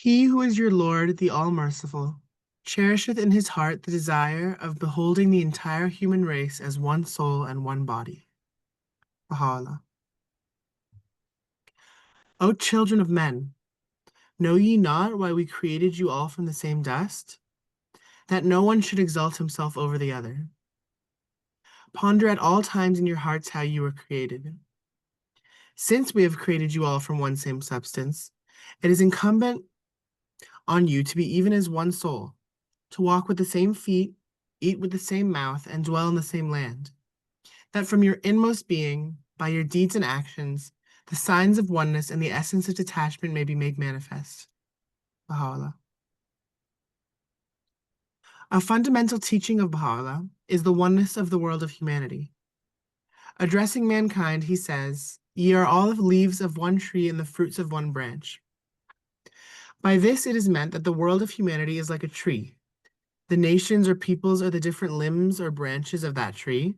He who is your Lord, the All-Merciful, cherisheth in his heart the desire of beholding the entire human race as one soul and one body. Baha'u'llah. O children of men, know ye not why we created you all from the same dust? That no one should exalt himself over the other. Ponder at all times in your hearts how you were created. Since we have created you all from one same substance, it is incumbent on you to be even as one soul, to walk with the same feet, eat with the same mouth, and dwell in the same land. That from your inmost being, by your deeds and actions, the signs of oneness and the essence of detachment may be made manifest. Baha'u'llah. A fundamental teaching of Baha'u'llah is the oneness of the world of humanity. Addressing mankind, he says, "Ye are all of leaves of one tree and the fruits of one branch." By this it is meant that the world of humanity is like a tree. The nations or peoples are the different limbs or branches of that tree,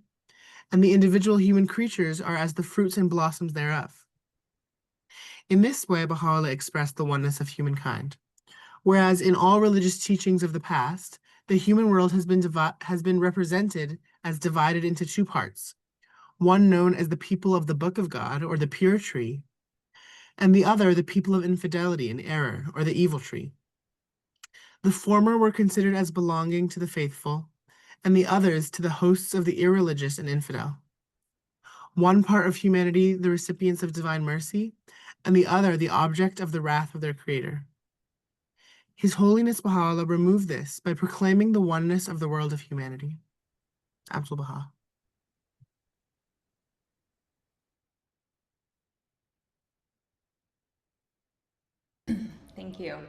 and the individual human creatures are as the fruits and blossoms thereof. In this way, Baha'u'llah expressed the oneness of humankind. Whereas in all religious teachings of the past, the human world has been represented as divided into two parts, one known as the people of the Book of God, or the pure tree, and the other the people of infidelity and error, or the evil tree. The former were considered as belonging to the faithful, and the others to the hosts of the irreligious and infidel. One part of humanity the recipients of divine mercy, and the other the object of the wrath of their Creator. His Holiness Baha'u'llah removed this by proclaiming the oneness of the world of humanity. Abdul Baha. Thank you.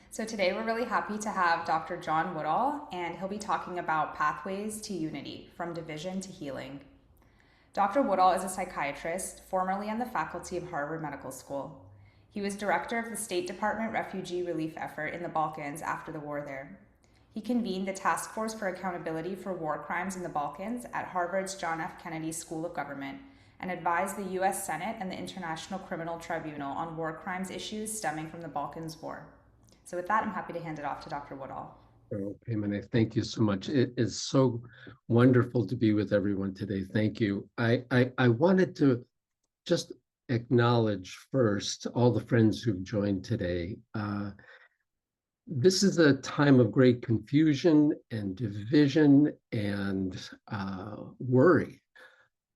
So today we're really happy to have Dr. John Woodall, and he'll be talking about pathways to unity, from division to healing. Dr. Woodall is a psychiatrist, formerly on the faculty of Harvard Medical School. He was director of the State Department refugee relief effort in the Balkans after the war there. He convened the Task Force for Accountability for War Crimes in the Balkans at Harvard's John F. Kennedy School of Government, and advised the U.S. Senate and the International Criminal Tribunal on war crimes issues stemming from the Balkans War. So with that, I'm happy to hand it off to Dr. Woodall. Okay, Mane, thank you so much. It is so wonderful to be with everyone today. Thank you. I wanted to just acknowledge first all the friends who've joined today. This is a time of great confusion and division and worry,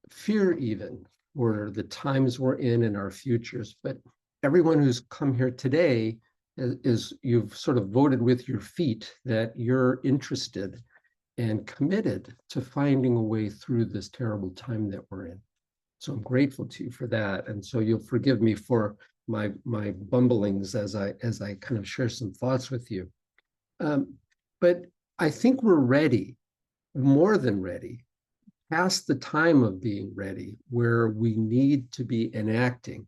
fear even, for the times we're in and our futures. But everyone who's come here today is you've sort of voted with your feet that you're interested and committed to finding a way through this terrible time that we're in. So I'm grateful to you for that. And so you'll forgive me for my bumblings as I kind of share some thoughts with you. But I think we're ready, more than ready, past the time of being ready, where we need to be enacting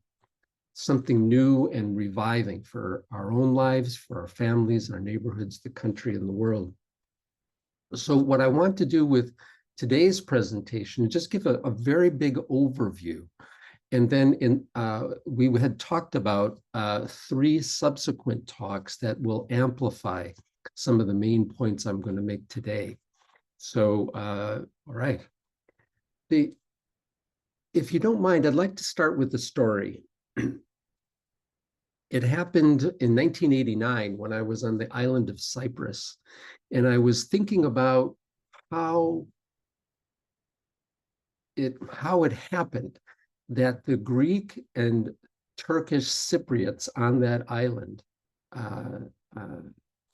something new and reviving for our own lives, for our families, our neighborhoods, the country, and the world. So what I want to do with today's presentation is just give a very big overview. And then we had talked about 3 subsequent talks that will amplify some of the main points I'm going to make today. So, all right. If you don't mind, I'd like to start with the story. It happened in 1989 when I was on the island of Cyprus, and I was thinking about how it happened that the Greek and Turkish Cypriots on that island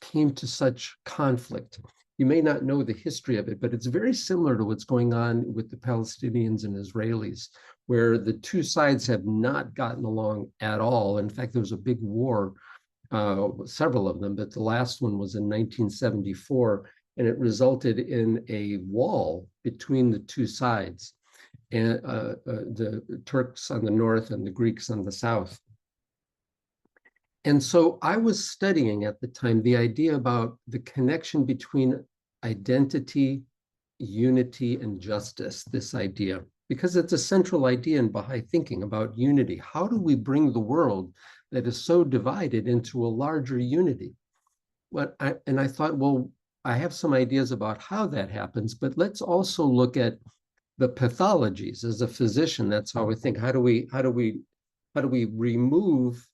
came to such conflict. You may not know the history of it, but it's very similar to what's going on with the Palestinians and Israelis, where the two sides have not gotten along at all. In fact, there was a big war, several of them, but the last one was in 1974, and it resulted in a wall between the two sides, and the Turks on the north and the Greeks on the south. And so I was studying at the time the idea about the connection between identity, unity, and justice, this idea, because it's a central idea in Baha'i thinking about unity. How do we bring the world that is so divided into a larger unity. And I thought, well, I have some ideas about how that happens, but let's also look at the pathologies. As a physician, that's how I think. How do we remove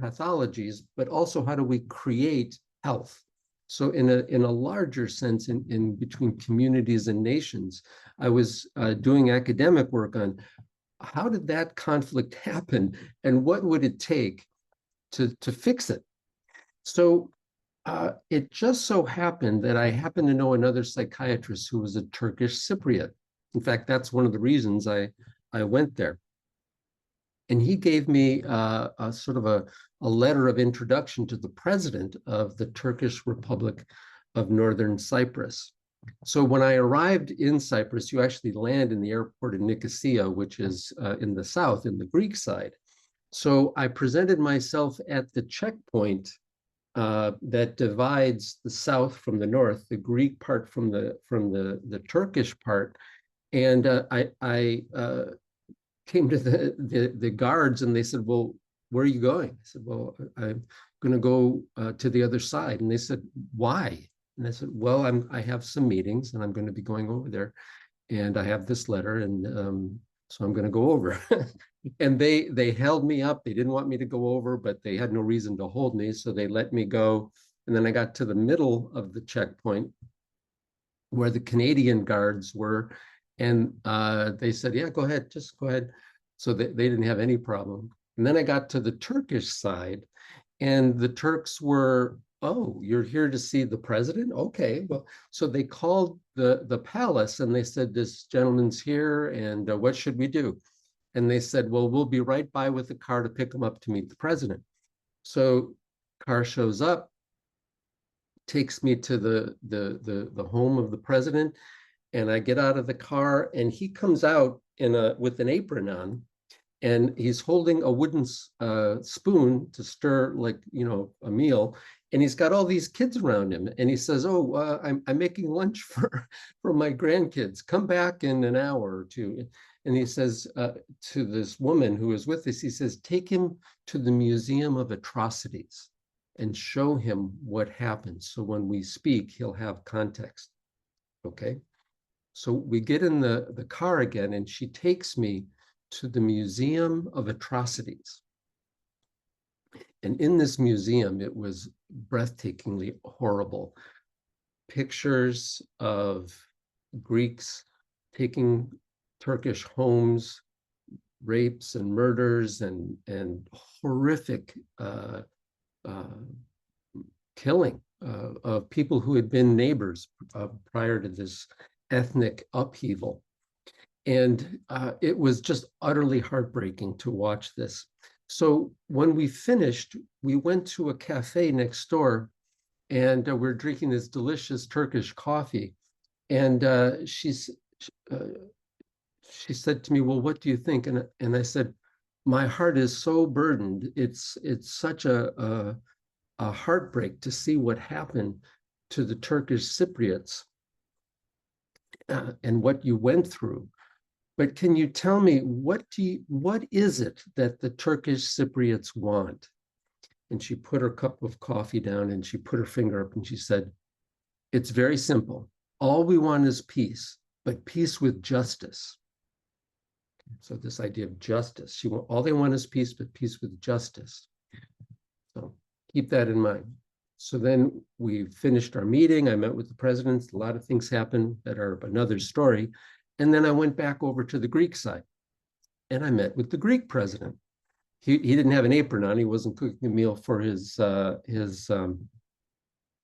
pathologies, but also how do we create health? So in a larger sense, in between communities and nations, I was doing academic work on how did that conflict happen and what would it take to fix it. So it just so happened that I happen to know another psychiatrist who was a Turkish Cypriot. In fact, that's one of the reasons I went there. And he gave me a sort of a letter of introduction to the president of the Turkish Republic of Northern Cyprus. So when I arrived in Cyprus, you actually land in the airport in Nicosia, which is in the south, in the Greek side. So I presented myself at the checkpoint that divides the south from the north, the Greek part from the Turkish part, and I came to the guards, and they said, "Well, where are you going?" I said, "Well, I'm going to go to the other side." And they said, "Why?" And I said, "Well, I have some meetings, and I'm going to be going over there, and I have this letter, and so I'm going to go over." And they held me up. They didn't want me to go over, but they had no reason to hold me, so they let me go. And then I got to the middle of the checkpoint where the Canadian guards were, and they said, "Yeah, go ahead, just go ahead." So they didn't have any problem. And then I got to the Turkish side, and the Turks were, "Oh, you're here to see the president? Okay." Well, so they called the palace, and they said, "This gentleman's here, and what should we do?" And they said, "Well, we'll be right by with the car to pick him up to meet the president." So car shows up, takes me to the home of the president, and I get out of the car, and he comes out with an apron on, and he's holding a wooden spoon to stir, like, a meal, and he's got all these kids around him, and he says, "Oh, I'm making lunch for my grandkids. Come back in an hour or two." And he says to this woman who is with us, he says, "Take him to the Museum of Atrocities and show him what happened. So when we speak, he'll have context." Okay. So we get in the car again, and she takes me to the Museum of Atrocities. And in this museum, it was breathtakingly horrible. Pictures of Greeks taking Turkish homes, rapes and murders, and horrific killing of people who had been neighbors prior to this ethnic upheaval. And it was just utterly heartbreaking to watch this. So when we finished, we went to a cafe next door, and we're drinking this delicious Turkish coffee. And she said to me, "Well, what do you think?" And I said, "My heart is so burdened. It's such a heartbreak to see what happened to the Turkish Cypriots and what you went through. But can you tell me, what is it that the Turkish Cypriots want?" And she put her cup of coffee down, and she put her finger up, and she said, "It's very simple. All we want is peace, but peace with justice." So this idea of justice, all they want is peace, but peace with justice. So keep that in mind. So then we finished our meeting. I met with the presidents. A lot of things happened that are another story. And then I went back over to the Greek side, and I met with the Greek president. He didn't have an apron on. He wasn't cooking a meal for his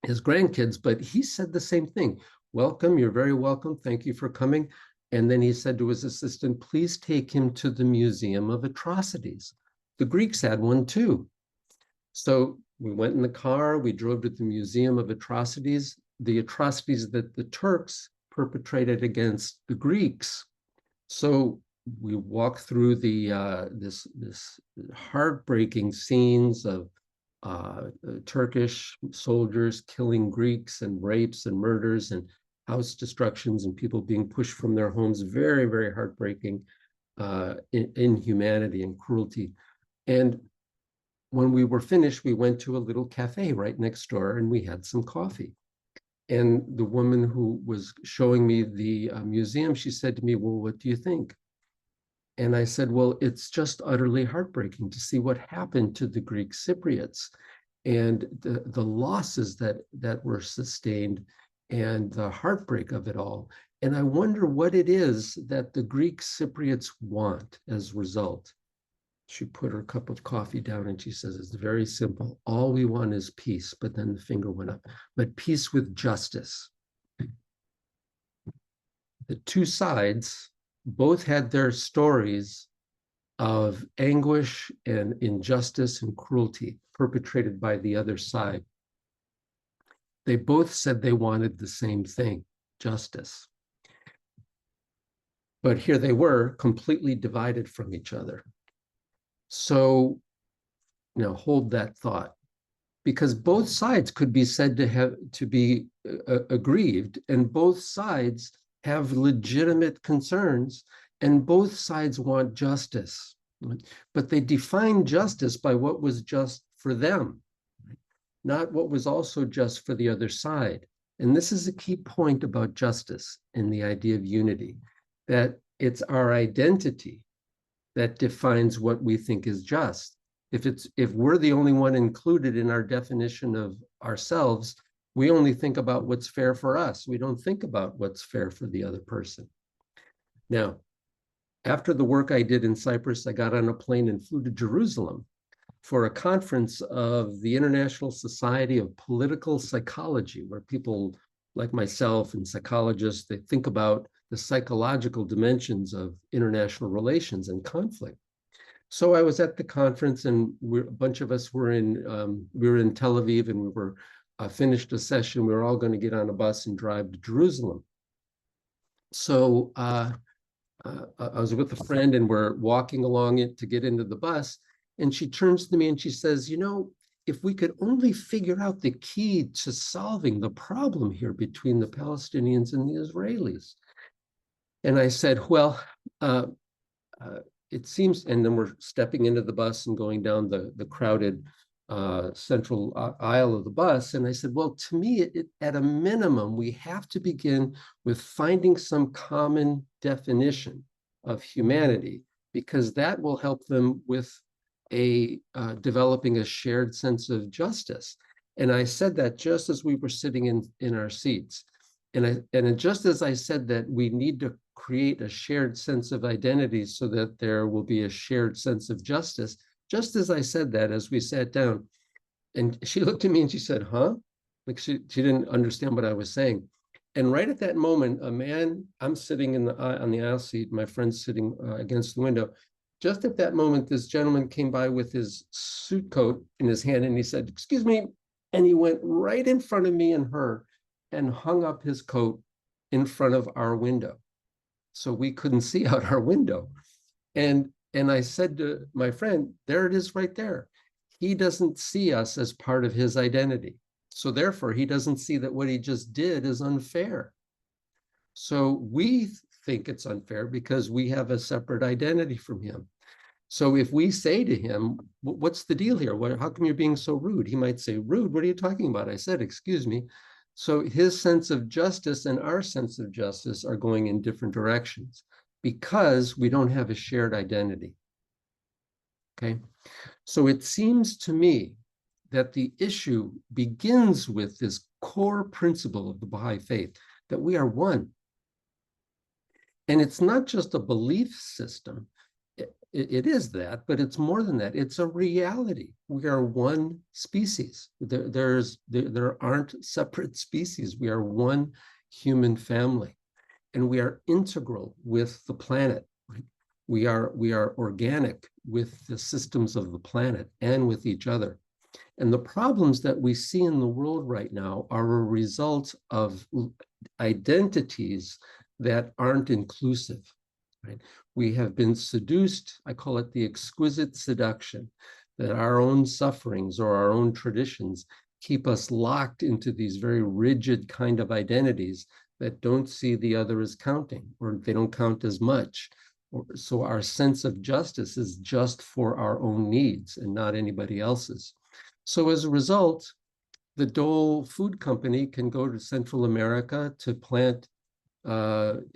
grandkids, but he said the same thing. "Welcome, you're very welcome. Thank you for coming." And then he said to his assistant, "Please take him to the Museum of Atrocities." The Greeks had one too. So we went in the car, we drove to the Museum of Atrocities, the atrocities that the Turks perpetrated against the Greeks. So we walked through this heartbreaking scenes of Turkish soldiers killing Greeks, and rapes and murders and house destructions, and people being pushed from their homes. Very, very heartbreaking inhumanity and cruelty. And when we were finished, we went to a little cafe right next door and we had some coffee. And the woman who was showing me the museum, she said to me, well, what do you think? And I said, well, it's just utterly heartbreaking to see what happened to the Greek Cypriots and the losses that were sustained and the heartbreak of it all. And I wonder what it is that the Greek Cypriots want as a result. She put her cup of coffee down and she says, it's very simple. All we want is peace. But then the finger went up, but peace with justice. The two sides both had their stories of anguish and injustice and cruelty perpetrated by the other side. They both said they wanted the same thing, justice. But here they were, completely divided from each other. So, hold that thought, because both sides could be said to be aggrieved, and both sides have legitimate concerns, and both sides want justice. But they define justice by what was just for them, not what was also just for the other side. And this is a key point about justice and the idea of unity, that it's our identity that defines what we think is just. If we're the only one included in our definition of ourselves, we only think about what's fair for us. We don't think about what's fair for the other person. Now, after the work I did in Cyprus, I got on a plane and flew to Jerusalem for a conference of the International Society of Political Psychology, where people like myself and psychologists, they think about the psychological dimensions of international relations and conflict. So I was at the conference, and a bunch of us were in Tel Aviv, and we were finished a session. We were all going to get on a bus and drive to Jerusalem. So I was with a friend, and we're walking along it to get into the bus. And she turns to me and she says, if we could only figure out the key to solving the problem here between the Palestinians and the Israelis. And I said, well, it seems, and then we're stepping into the bus and going down the crowded central aisle of the bus. And I said, well, to me, at a minimum, we have to begin with finding some common definition of humanity, because that will help them with developing a shared sense of justice. And I said that just as we were sitting in our seats. And just as I said that we need to create a shared sense of identity so that there will be a shared sense of justice, just as I said that, as we sat down, and she looked at me and she said, huh? Like she didn't understand what I was saying. And right at that moment, a man, I'm sitting on the aisle seat, my friend's sitting against the window. Just at that moment, this gentleman came by with his suit coat in his hand, and he said, excuse me. And he went right in front of me and her and hung up his coat in front of our window, so we couldn't see out our window. And I said to my friend, there it is right there. He doesn't see us as part of his identity. So therefore, he doesn't see that what he just did is unfair. So we think it's unfair because we have a separate identity from him. So if we say to him, what's the deal here? How come you're being so rude? He might say, rude? What are you talking about? I said, excuse me. So his sense of justice and our sense of justice are going in different directions because we don't have a shared identity. Okay, so it seems to me that the issue begins with this core principle of the Baha'i faith, that we are one. And it's not just a belief system. It is that, but it's more than that. It's a reality. We are one species. There aren't separate species. We are one human family, and we are integral with the planet. Right? We are organic with the systems of the planet and with each other. And the problems that we see in the world right now are a result of identities that aren't inclusive. Right? We have been seduced, I call it the exquisite seduction, that our own sufferings or our own traditions keep us locked into these very rigid kind of identities that don't see the other as counting, or they don't count as much, So our sense of justice is just for our own needs and not anybody else's. So as a result, the Dole Food Company can go to Central America to plant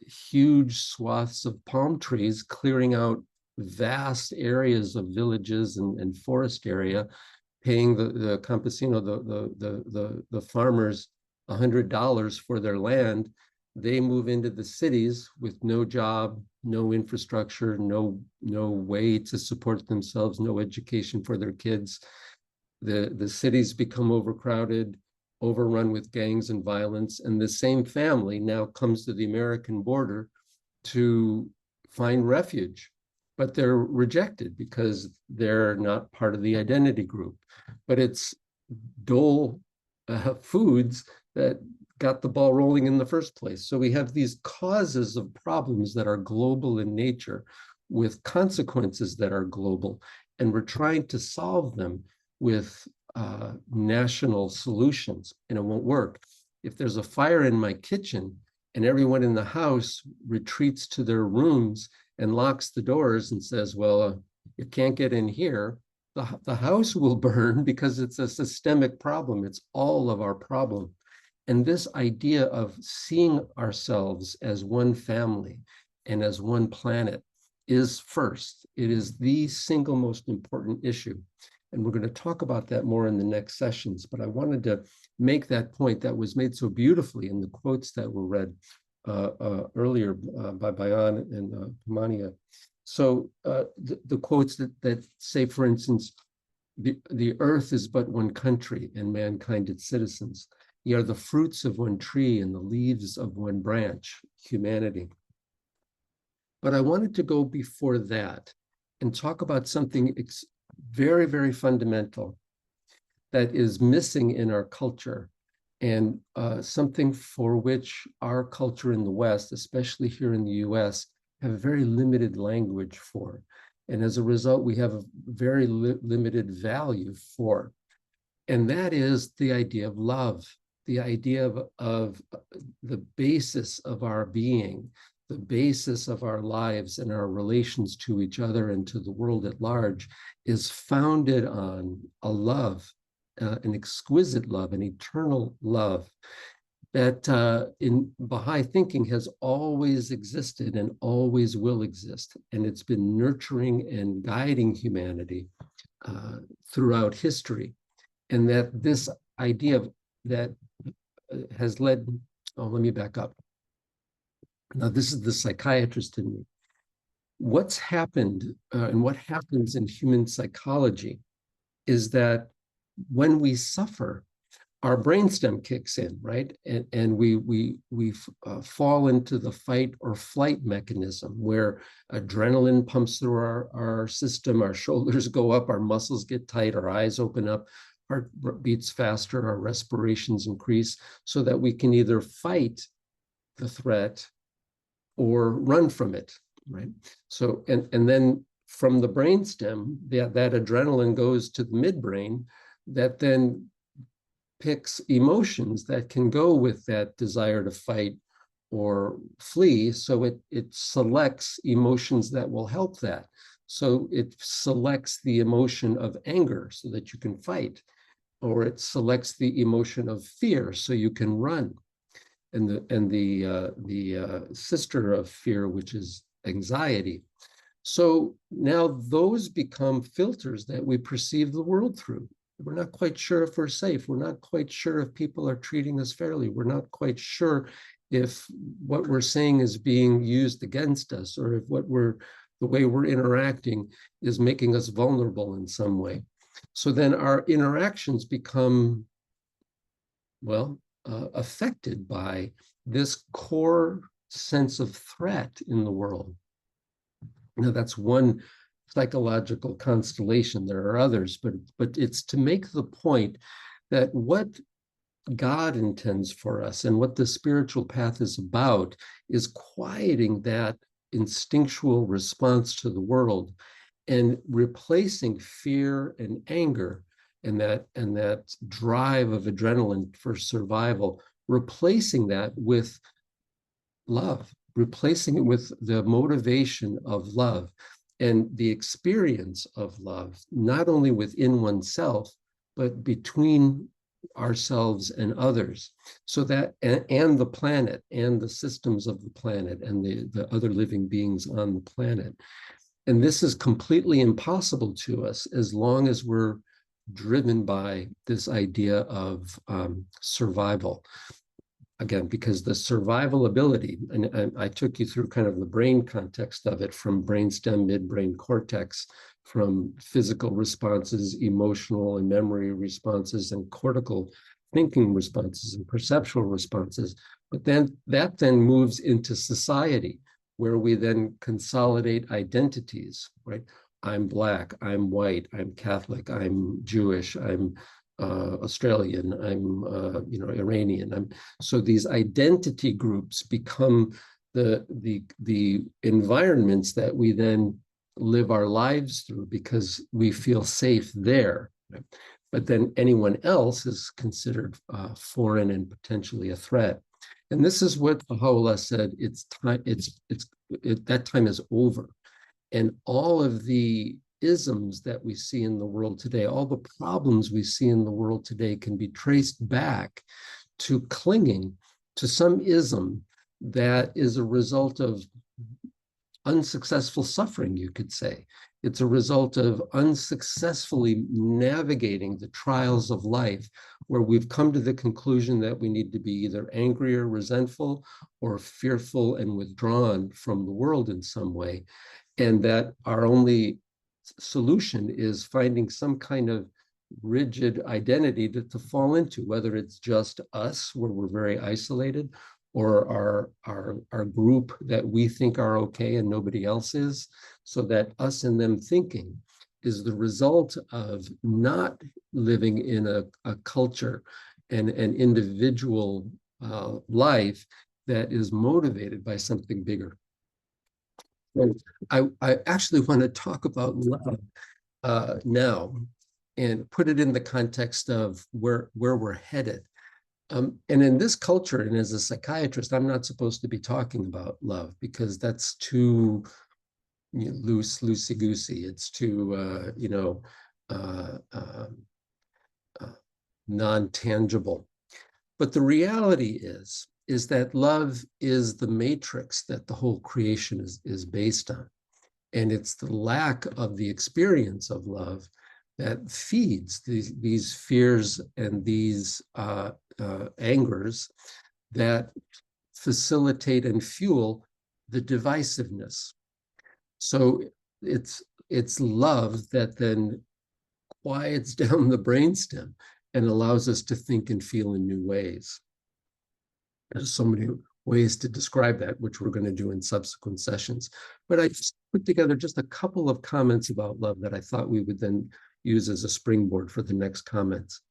huge swaths of palm trees, clearing out vast areas of villages and forest area, paying the campesino, the farmers, $100 for their land. They move into the cities with no job, no infrastructure, no way to support themselves, no education for their kids. The cities become overcrowded, overrun with gangs and violence, and the same family now comes to the American border to find refuge, but they're rejected because they're not part of the identity group. But it's Dole Foods that got the ball rolling in the first place. So we have these causes of problems that are global in nature with consequences that are global, and we're trying to solve them with national solutions, and it won't work. If there's a fire in my kitchen and everyone in the house retreats to their rooms and locks the doors and says, well, you can't get in here, the house will burn because it's a systemic problem. It's all of our problem. And this idea of seeing ourselves as one family and as one planet is first. It is the single most important issue. And we're going to talk about that more in the next sessions. But I wanted to make that point that was made so beautifully in the quotes that were read earlier by Bayan and Mania. So the quotes that say, for instance, the earth is but one country and mankind its citizens. Ye are the fruits of one tree and the leaves of one branch, humanity. But I wanted to go before that and talk about something very, very fundamental that is missing in our culture, and something for which our culture in the West, especially here in the US, have very limited language for. And as a result, we have a very limited value for. And that is the idea of love, the idea of the basis of our being, the basis of our lives and our relations to each other and to the world at large is founded on a love, an exquisite love, an eternal love that in Baha'i thinking has always existed and always will exist. And it's been nurturing and guiding humanity throughout history. And that this idea that has led, let me back up. Now, this is the psychiatrist in me. What's happened and what happens in human psychology is that when we suffer, our brainstem kicks in, right? And we fall into the fight or flight mechanism where adrenaline pumps through our system, our shoulders go up, our muscles get tight, our eyes open up, heart beats faster, our respirations increase, so that we can either fight the threat or run from it, right? So, and then from the brainstem, that adrenaline goes to the midbrain that then picks emotions that can go with that desire to fight or flee. So it selects emotions that will help that. So it selects the emotion of anger so that you can fight, or it selects the emotion of fear so you can run. And the sister of fear, which is anxiety. So now those become filters that we perceive the world through. We're not quite sure if we're safe. We're not quite sure if people are treating us fairly. We're not quite sure if what we're saying is being used against us, or if the way we're interacting is making us vulnerable in some way. So then our interactions become, well, affected by this core sense of threat in the world. Now, that's one psychological constellation. There are others, but it's to make the point that what God intends for us and what the spiritual path is about is quieting that instinctual response to the world and replacing fear and anger and that drive of adrenaline for survival, replacing that with love, replacing it with the motivation of love and the experience of love, not only within oneself, but between ourselves and others, so that, and the planet and the systems of the planet and the other living beings on the planet. And this is completely impossible to us as long as we're driven by this idea of survival. Again, because the survival ability, and I took you through kind of the brain context of it, from brainstem, midbrain cortex, from physical responses, emotional and memory responses, and cortical thinking responses and perceptual responses. But then that then moves into society, where we then consolidate identities, right? I'm Black, I'm white, I'm Catholic, I'm Jewish, I'm Australian, I'm Iranian. So these identity groups become the environments that we then live our lives through, because we feel safe there. Right? But then anyone else is considered foreign and potentially a threat. And this is what Baha'u'llah said, it's time, that time is over. And all of the isms that we see in the world today, all the problems we see in the world today, can be traced back to clinging to some ism that is a result of unsuccessful suffering, you could say. It's a result of unsuccessfully navigating the trials of life, where we've come to the conclusion that we need to be either angry or resentful, or fearful and withdrawn from the world in some way. And that our only solution is finding some kind of rigid identity to fall into, whether it's just us, where we're very isolated, or our group that we think are okay and nobody else is, so that us and them thinking is the result of not living in a culture and an individual life that is motivated by something bigger. And I actually want to talk about love now, and put it in the context of where we're headed. And in this culture, and as a psychiatrist, I'm not supposed to be talking about love, because that's too loosey-goosey. It's too, non-tangible. But the reality is that love is the matrix that the whole creation is based on. And it's the lack of the experience of love that feeds these fears and these angers that facilitate and fuel the divisiveness. So it's love that then quiets down the brainstem and allows us to think and feel in new ways. There's so many ways to describe that, which we're going to do in subsequent sessions. But I just put together just a couple of comments about love that I thought we would then use as a springboard for the next comments.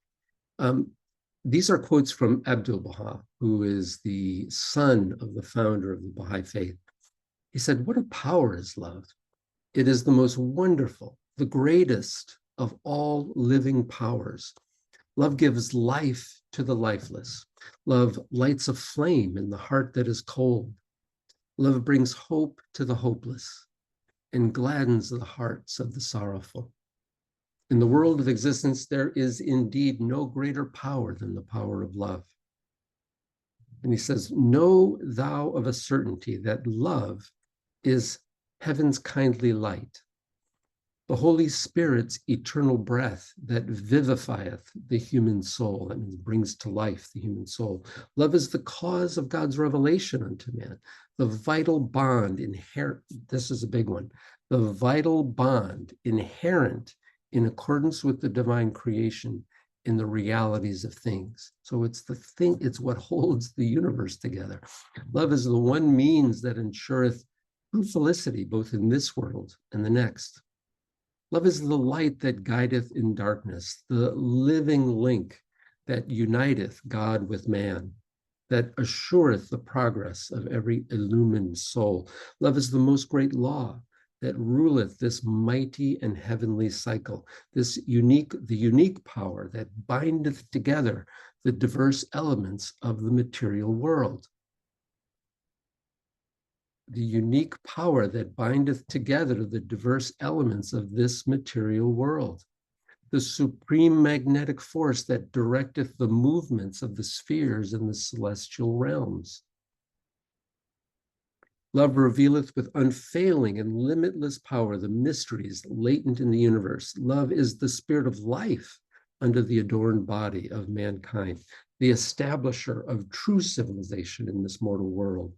These are quotes from Abdul Baha, who is the son of the founder of the Bahá'í Faith. He said, "What a power is love. It is the most wonderful, the greatest of all living powers. Love gives life to the lifeless. Love lights a flame in the heart that is cold. Love brings hope to the hopeless and gladdens the hearts of the sorrowful. In the world of existence, there is indeed no greater power than the power of love." And he says, "Know thou of a certainty that love is heaven's kindly light, the Holy Spirit's eternal breath that vivifieth the human soul," that means brings to life the human soul. "Love is the cause of God's revelation unto man, the vital bond inherent," this is a big one, "the vital bond inherent in accordance with the divine creation in the realities of things." So it's it's what holds the universe together. Love is the one means that ensureth true felicity both in this world and the next. Love is the light that guideth in darkness, the living link that uniteth God with man, that assureth the progress of every illumined soul. Love is the most great law that ruleth this mighty and heavenly cycle, the unique power that bindeth together the diverse elements of the material world. the unique power that bindeth together the diverse elements of this material world, the supreme magnetic force that directeth the movements of the spheres in the celestial realms. Love revealeth with unfailing and limitless power the mysteries latent in the universe. Love is the spirit of life under the adorned body of mankind, the establisher of true civilization in this mortal world,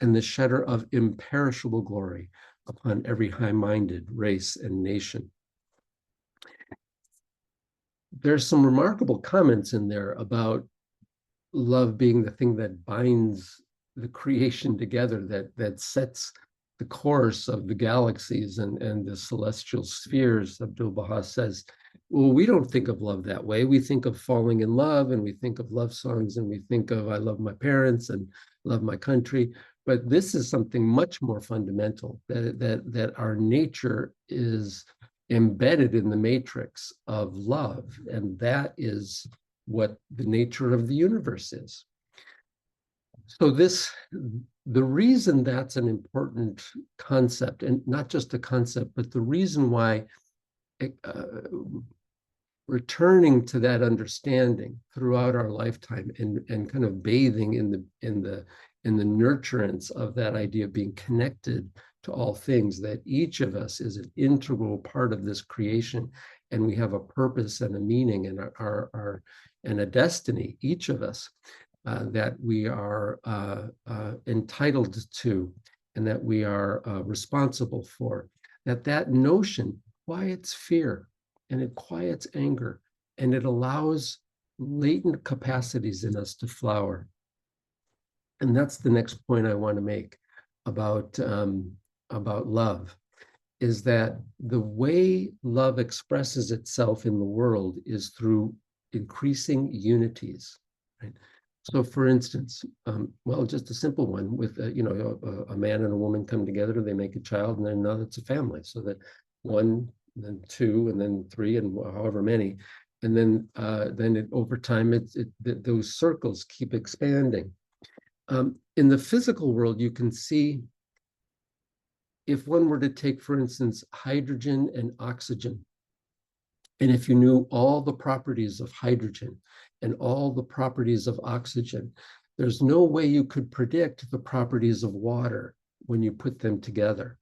and the shedder of imperishable glory upon every high-minded race and nation. There's some remarkable comments in there about love being the thing that binds the creation together, that sets the course of the galaxies and the celestial spheres. Abdu'l-Baha says, well, we don't think of love that way. We think of falling in love, and we think of love songs, and we think of I love my parents and love my country. But this is something much more fundamental, that our nature is embedded in the matrix of love, and that is what the nature of the universe is. So the reason that's an important concept, and not just a concept, but the reason why returning to that understanding throughout our lifetime and kind of bathing in the nurturance of that idea of being connected to all things, that each of us is an integral part of this creation, and we have a purpose and a meaning and and a destiny, each of us, that we are entitled to, and that we are responsible for. That notion quiets fear, and it quiets anger, and it allows latent capacities in us to flower. And that's the next point I want to make about love, is that the way love expresses itself in the world is through increasing unities, right? So, for instance, well, just a simple one with a man and a woman come together, they make a child, and then now it's a family. So that one, and then two, and then three, and however many, and then over time, those circles keep expanding. In the physical world, you can see, if one were to take, for instance, hydrogen and oxygen, and if you knew all the properties of hydrogen and all the properties of oxygen, there's no way you could predict the properties of water when you put them together,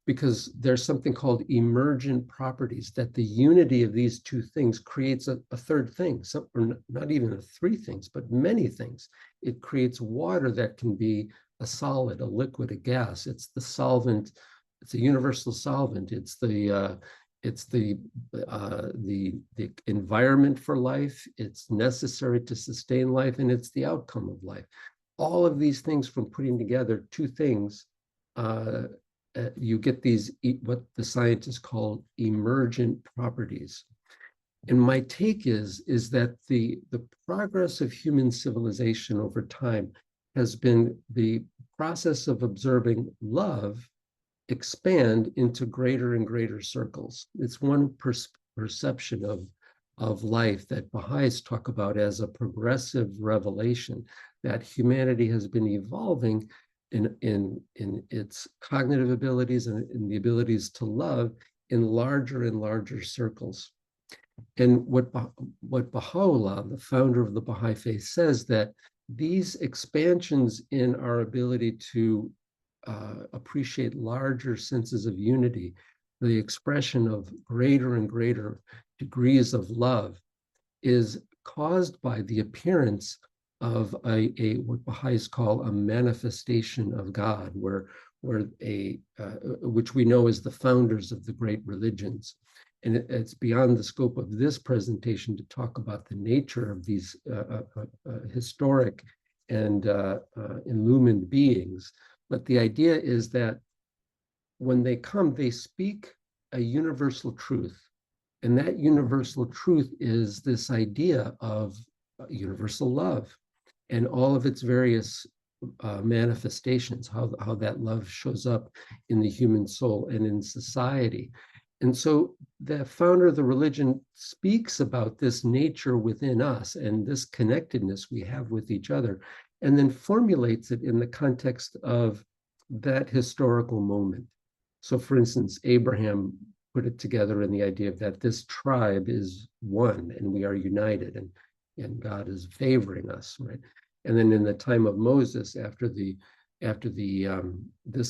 because there's something called emergent properties, that the unity of these two things creates a third thing, or not even three things, but many things. It creates water that can be a solid, a liquid, a gas. It's the solvent. It's a universal solvent. It's the environment for life. It's necessary to sustain life, and it's the outcome of life. All of these things, from putting together two things, you get these, what the scientists call emergent properties. And my take is that the progress of human civilization over time has been the process of observing love expand into greater and greater circles. It's one perception of life that Baha'is talk about as a progressive revelation, that humanity has been evolving in its cognitive abilities and in the abilities to love in larger and larger circles. And what Baha'u'llah, the founder of the Bahá'í Faith, says, that these expansions in our ability to appreciate larger senses of unity, the expression of greater and greater degrees of love, is caused by the appearance of what Baha'is call a manifestation of God, which we know as the founders of the great religions. And it's beyond the scope of this presentation to talk about the nature of these historic and illumined beings. But the idea is that when they come, they speak a universal truth. And that universal truth is this idea of universal love and all of its various manifestations, how that love shows up in the human soul and in society. And so the founder of the religion speaks about this nature within us and this connectedness we have with each other, and then formulates it in the context of that historical moment. So for instance, Abraham put it together in the idea that this tribe is one and we are united, and God is favoring us, right? And then in the time of Moses, after this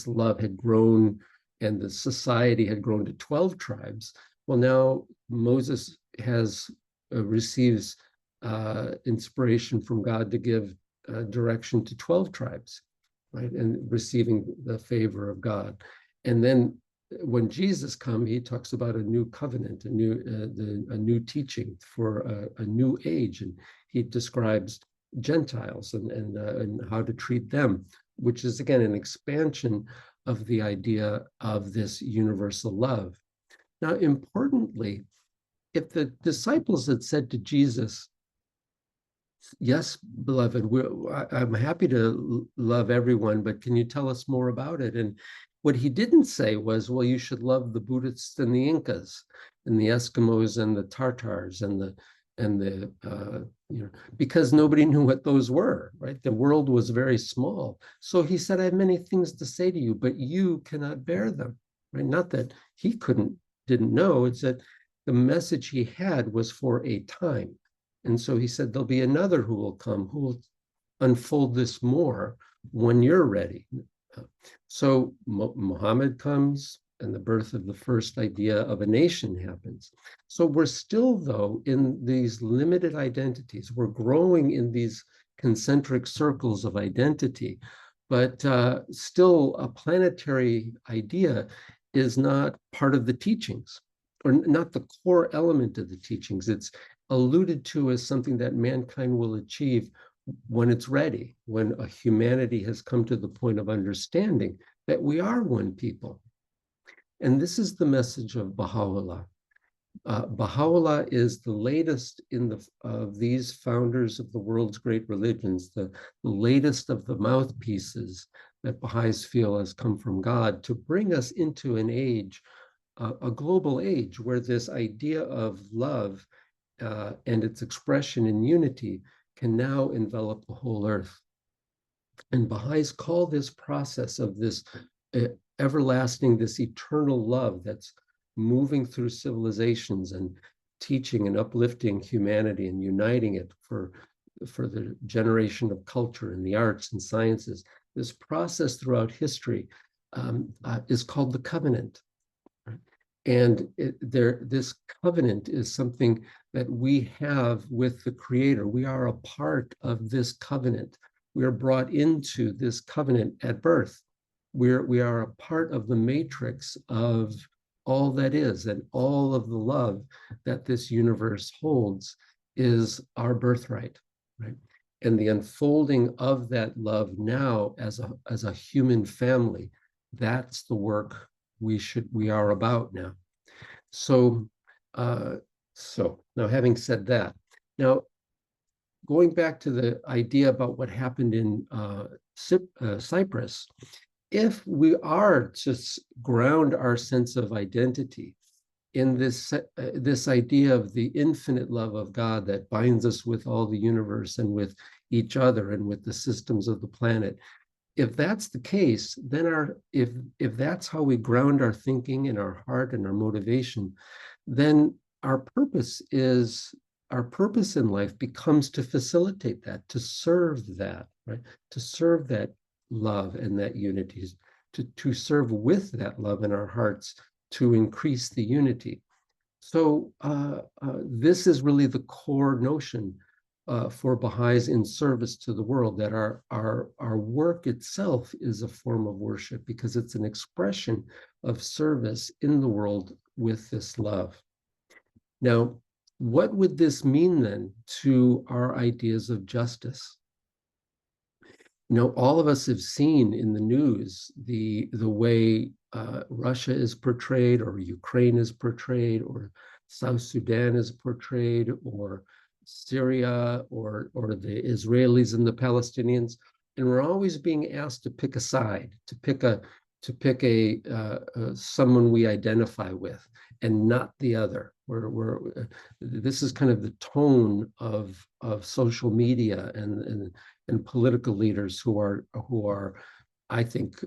love had grown and the society had grown to 12 tribes, well, now Moses receives inspiration from God to give direction to 12 tribes, right? And receiving the favor of God. And then when Jesus comes, he talks about a new covenant, a new teaching for a new age, and he describes Gentiles and how to treat them, which is again an expansion of the idea of this universal love. Now, importantly, if the disciples had said to Jesus, "Yes, beloved, I'm happy to love everyone, but can you tell us more about it?" And what he didn't say was, "Well, you should love the Buddhists and the Incas and the Eskimos and the Tartars and the because nobody knew what those were, right? The world was very small. So he said, "I have many things to say to you, but you cannot bear them," right? Not that he didn't know. It's that the message he had was for a time. And so he said, there'll be another who will come, who will unfold this more when you're ready. So Muhammad comes, and the birth of the first idea of a nation happens. So we're still, though, in these limited identities. We're growing in these concentric circles of identity, but still a planetary idea is not part of the teachings, or not the core element of the teachings. It's alluded to as something that mankind will achieve when it's ready, when a humanity has come to the point of understanding that we are one people. And this is the message of Baha'u'llah. Baha'u'llah is the latest of these founders of the world's great religions, the latest of the mouthpieces that Baha'is feel has come from God to bring us into an age, a global age, where this idea of love and its expression in unity can now envelop the whole earth. And Baha'is call this process of this everlasting, this eternal love that's moving through civilizations and teaching and uplifting humanity and uniting it for the generation of culture and the arts and sciences. This process throughout history is called the covenant. And this covenant is something that we have with the Creator. We are a part of this covenant. We are brought into this covenant at birth. We are a part of the matrix of all that is, and all of the love that this universe holds is our birthright, right? And the unfolding of that love now as a human family, that's the work we are about now. So now, having said that, now going back to the idea about what happened in Cyprus, if we are to ground our sense of identity in this idea of the infinite love of God that binds us with all the universe and with each other and with the systems of the planet, if that's the case, then if that's how we ground our thinking and our heart and our motivation, then our purpose in life becomes to facilitate that, to serve that, right? To serve that love and that unity, to serve with that love in our hearts, to increase the unity. So this is really the core notion for Baha'is in service to the world, that our work itself is a form of worship because it's an expression of service in the world with this love. Now, what would this mean then to our ideas of justice? You know, all of us have seen in the news the way Russia is portrayed, or Ukraine is portrayed, or South Sudan is portrayed, or Syria, or the Israelis and the Palestinians, and we're always being asked to pick a side, to pick someone we identify with, and not the other. This is kind of the tone of social media and political leaders who are I think,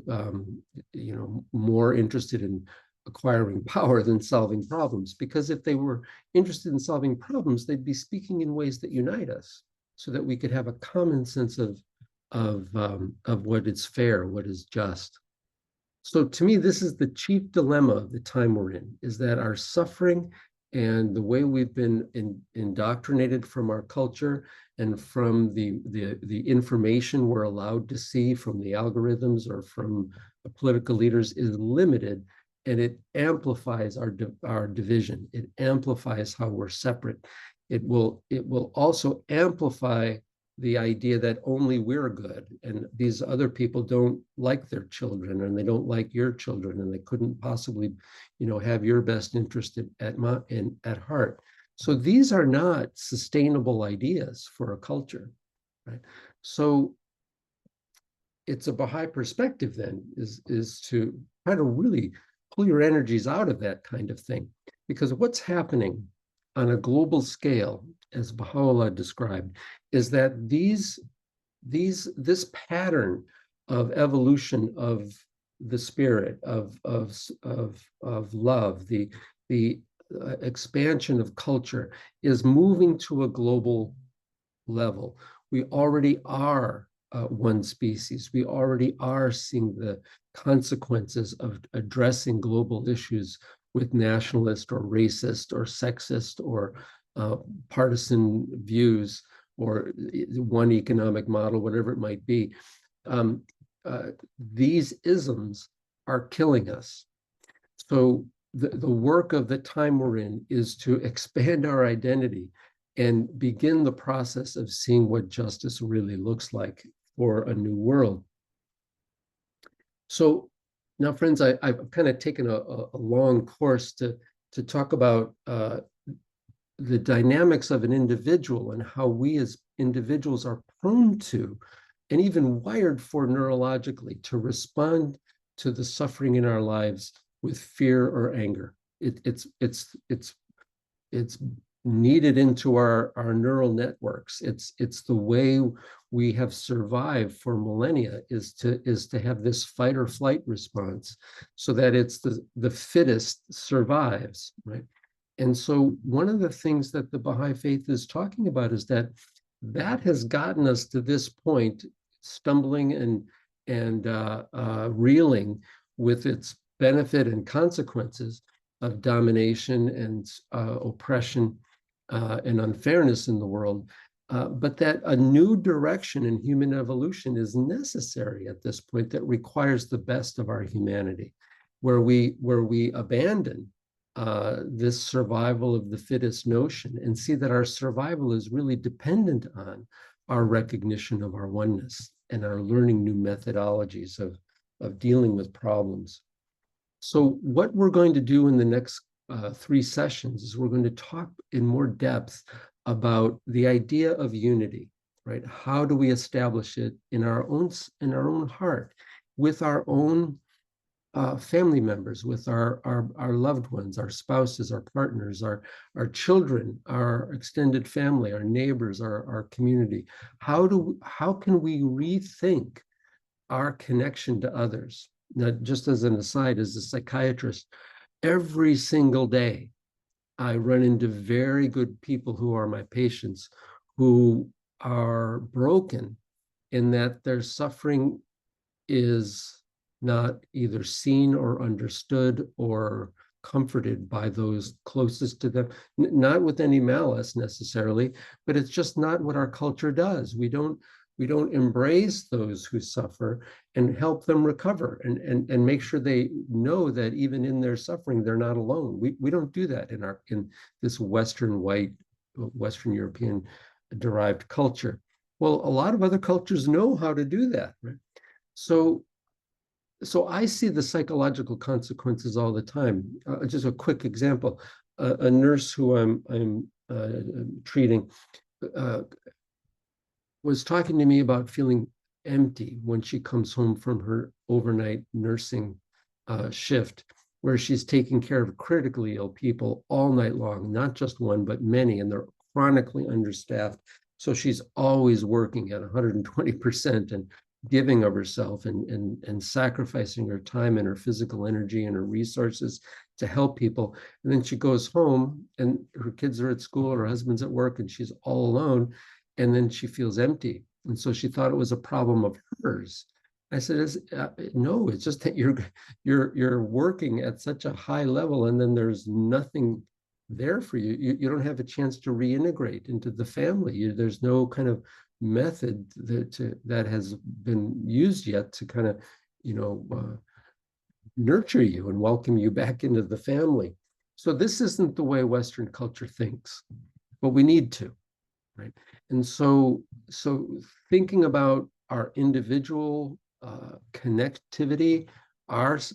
more interested in acquiring power than solving problems. Because if they were interested in solving problems, they'd be speaking in ways that unite us, so that we could have a common sense of what is fair, what is just. So to me, this is the chief dilemma of the time we're in, is that our suffering and the way we've been indoctrinated from our culture and from the information we're allowed to see from the algorithms or from the political leaders is limited, and it amplifies our division. It amplifies how we're separate. It will also amplify the idea that only we're good and these other people don't like their children, and they don't like your children, and they couldn't possibly, have your best interest at heart. So these are not sustainable ideas for a culture, right? So it's a Baha'i perspective then is to try to really pull your energies out of that kind of thing, because what's happening on a global scale, as Baha'u'llah described, is that this pattern of evolution of the spirit, of love, the expansion of culture is moving to a global level. We already are one species. We already are seeing the consequences of addressing global issues with nationalist or racist or sexist or partisan views or one economic model, whatever it might be. These isms are killing us. So the work of the time we're in is to expand our identity and begin the process of seeing what justice really looks like for a new world. So now, friends, I've kind of taken a long course to talk about the dynamics of an individual and how we as individuals are prone to, and even wired for neurologically, to respond to the suffering in our lives with fear or anger. It's kneaded into our neural networks. It's the way we have survived for millennia, is to have this fight or flight response, so that it's the fittest survives, right? And so one of the things that the Baha'i Faith is talking about is that has gotten us to this point, stumbling and reeling with its benefit and consequences of domination and oppression and unfairness in the world, but that a new direction in human evolution is necessary at this point, that requires the best of our humanity, where we abandon this survival of the fittest notion and see that our survival is really dependent on our recognition of our oneness and our learning new methodologies of dealing with problems. So what we're going to do in the next 3 sessions is we're going to talk in more depth about the idea of unity, right? How do we establish it in our own heart, with our own family members, with our loved ones, our spouses, our partners, our children, our extended family, our neighbors, our community? How can we rethink our connection to others? Now, just as an aside, as a psychiatrist, every single day I run into very good people who are my patients, who are broken in that their suffering is not either seen or understood or comforted by those closest to them, not with any malice necessarily, but it's just not what our culture does. We don't embrace those who suffer and help them recover and make sure they know that even in their suffering, they're not alone. We don't do that in this Western European derived culture. Well, a lot of other cultures know how to do that, right? So I see the psychological consequences all the time. Just a quick example: a nurse who I'm treating was talking to me about feeling empty when she comes home from her overnight nursing shift, where she's taking care of critically ill people all night long, not just one, but many, and they're chronically understaffed. So she's always working at 120%, and giving of herself and sacrificing her time and her physical energy and her resources to help people. And then she goes home and her kids are at school, her husband's at work, and she's all alone. And then she feels empty. And so she thought it was a problem of hers. I said, no, it's just that you're working at such a high level, and then there's nothing there for you. You don't have a chance to reintegrate into the family. There's no kind of method that has been used yet to kind of, nurture you and welcome you back into the family. So this isn't the way Western culture thinks, but we need to, right? And so thinking about our individual connectivity,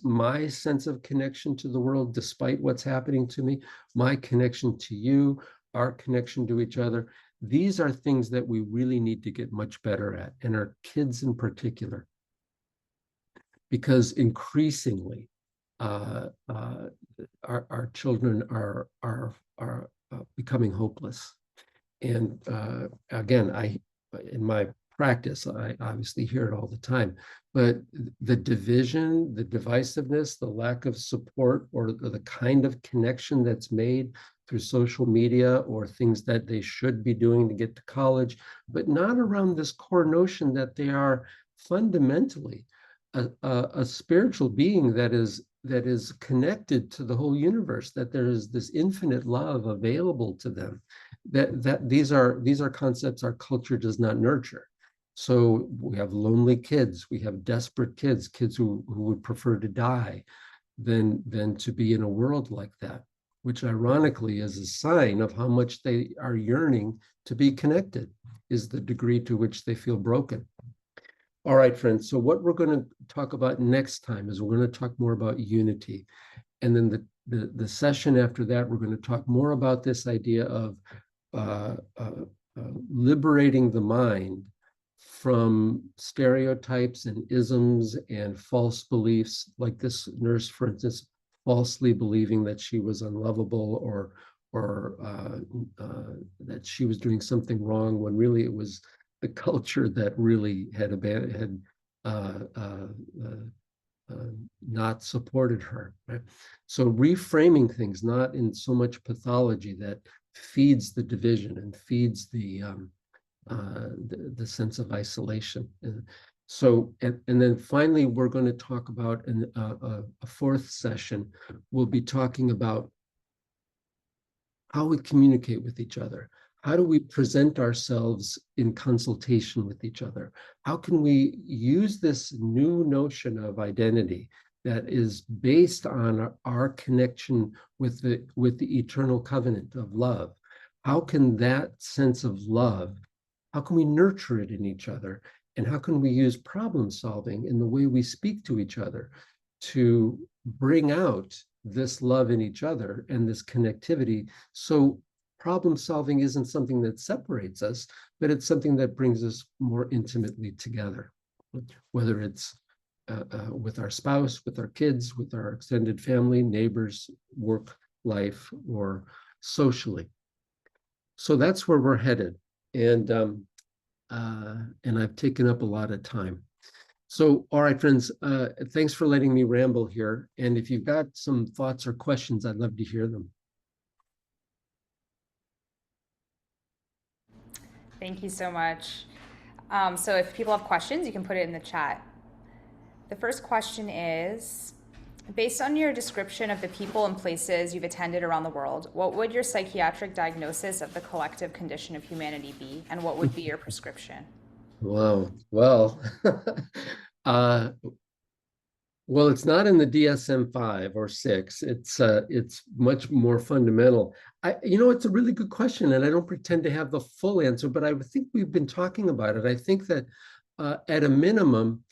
my sense of connection to the world, despite what's happening to me, my connection to you, our connection to each other, these are things that we really need to get much better at, and our kids in particular, because increasingly our children are becoming hopeless. And again, in my practice, I obviously hear it all the time, but the division, the divisiveness, the lack of support, or the kind of connection that's made through social media or things that they should be doing to get to college, but not around this core notion that they are fundamentally a spiritual being that is connected to the whole universe, that there is this infinite love available to them, that these are concepts our culture does not nurture. So we have lonely kids, we have desperate kids who would prefer to die than to be in a world like that, which ironically is a sign of how much they are yearning to be connected, is the degree to which they feel broken. All right, friends, so what we're going to talk about next time is we're going to talk more about unity. And then the session after that, we're going to talk more about this idea of liberating the mind from stereotypes and isms and false beliefs, like this nurse, for instance, falsely believing that she was unlovable or that she was doing something wrong, when really it was the culture that really had not supported her. Right? So reframing things, not in so much pathology that feeds the division and feeds the sense of isolation. So, and then finally, we're going to talk about a fourth session. We'll be talking about how we communicate with each other. How do we present ourselves in consultation with each other? How can we use this new notion of identity that is based on our connection with the eternal covenant of love? How can that sense of love, how can we nurture it in each other? And how can we use problem solving in the way we speak to each other to bring out this love in each other and this connectivity? So problem solving isn't something that separates us, but it's something that brings us more intimately together, whether it's with our spouse, with our kids, with our extended family, neighbors, work, life, or socially. So that's where we're headed. And I've taken up a lot of time. So, all right, friends, thanks for letting me ramble here. And if you've got some thoughts or questions, I'd love to hear them. Thank you so much. So if people have questions, you can put it in the chat. The first question is, based on your description of the people and places you've attended around the world, what would your psychiatric diagnosis of the collective condition of humanity be, and what would be your prescription? Wow. Well, well, it's not in the DSM-5 or 6. It's much more fundamental. It's a really good question, and I don't pretend to have the full answer, but I think we've been talking about it. I think that at a minimum,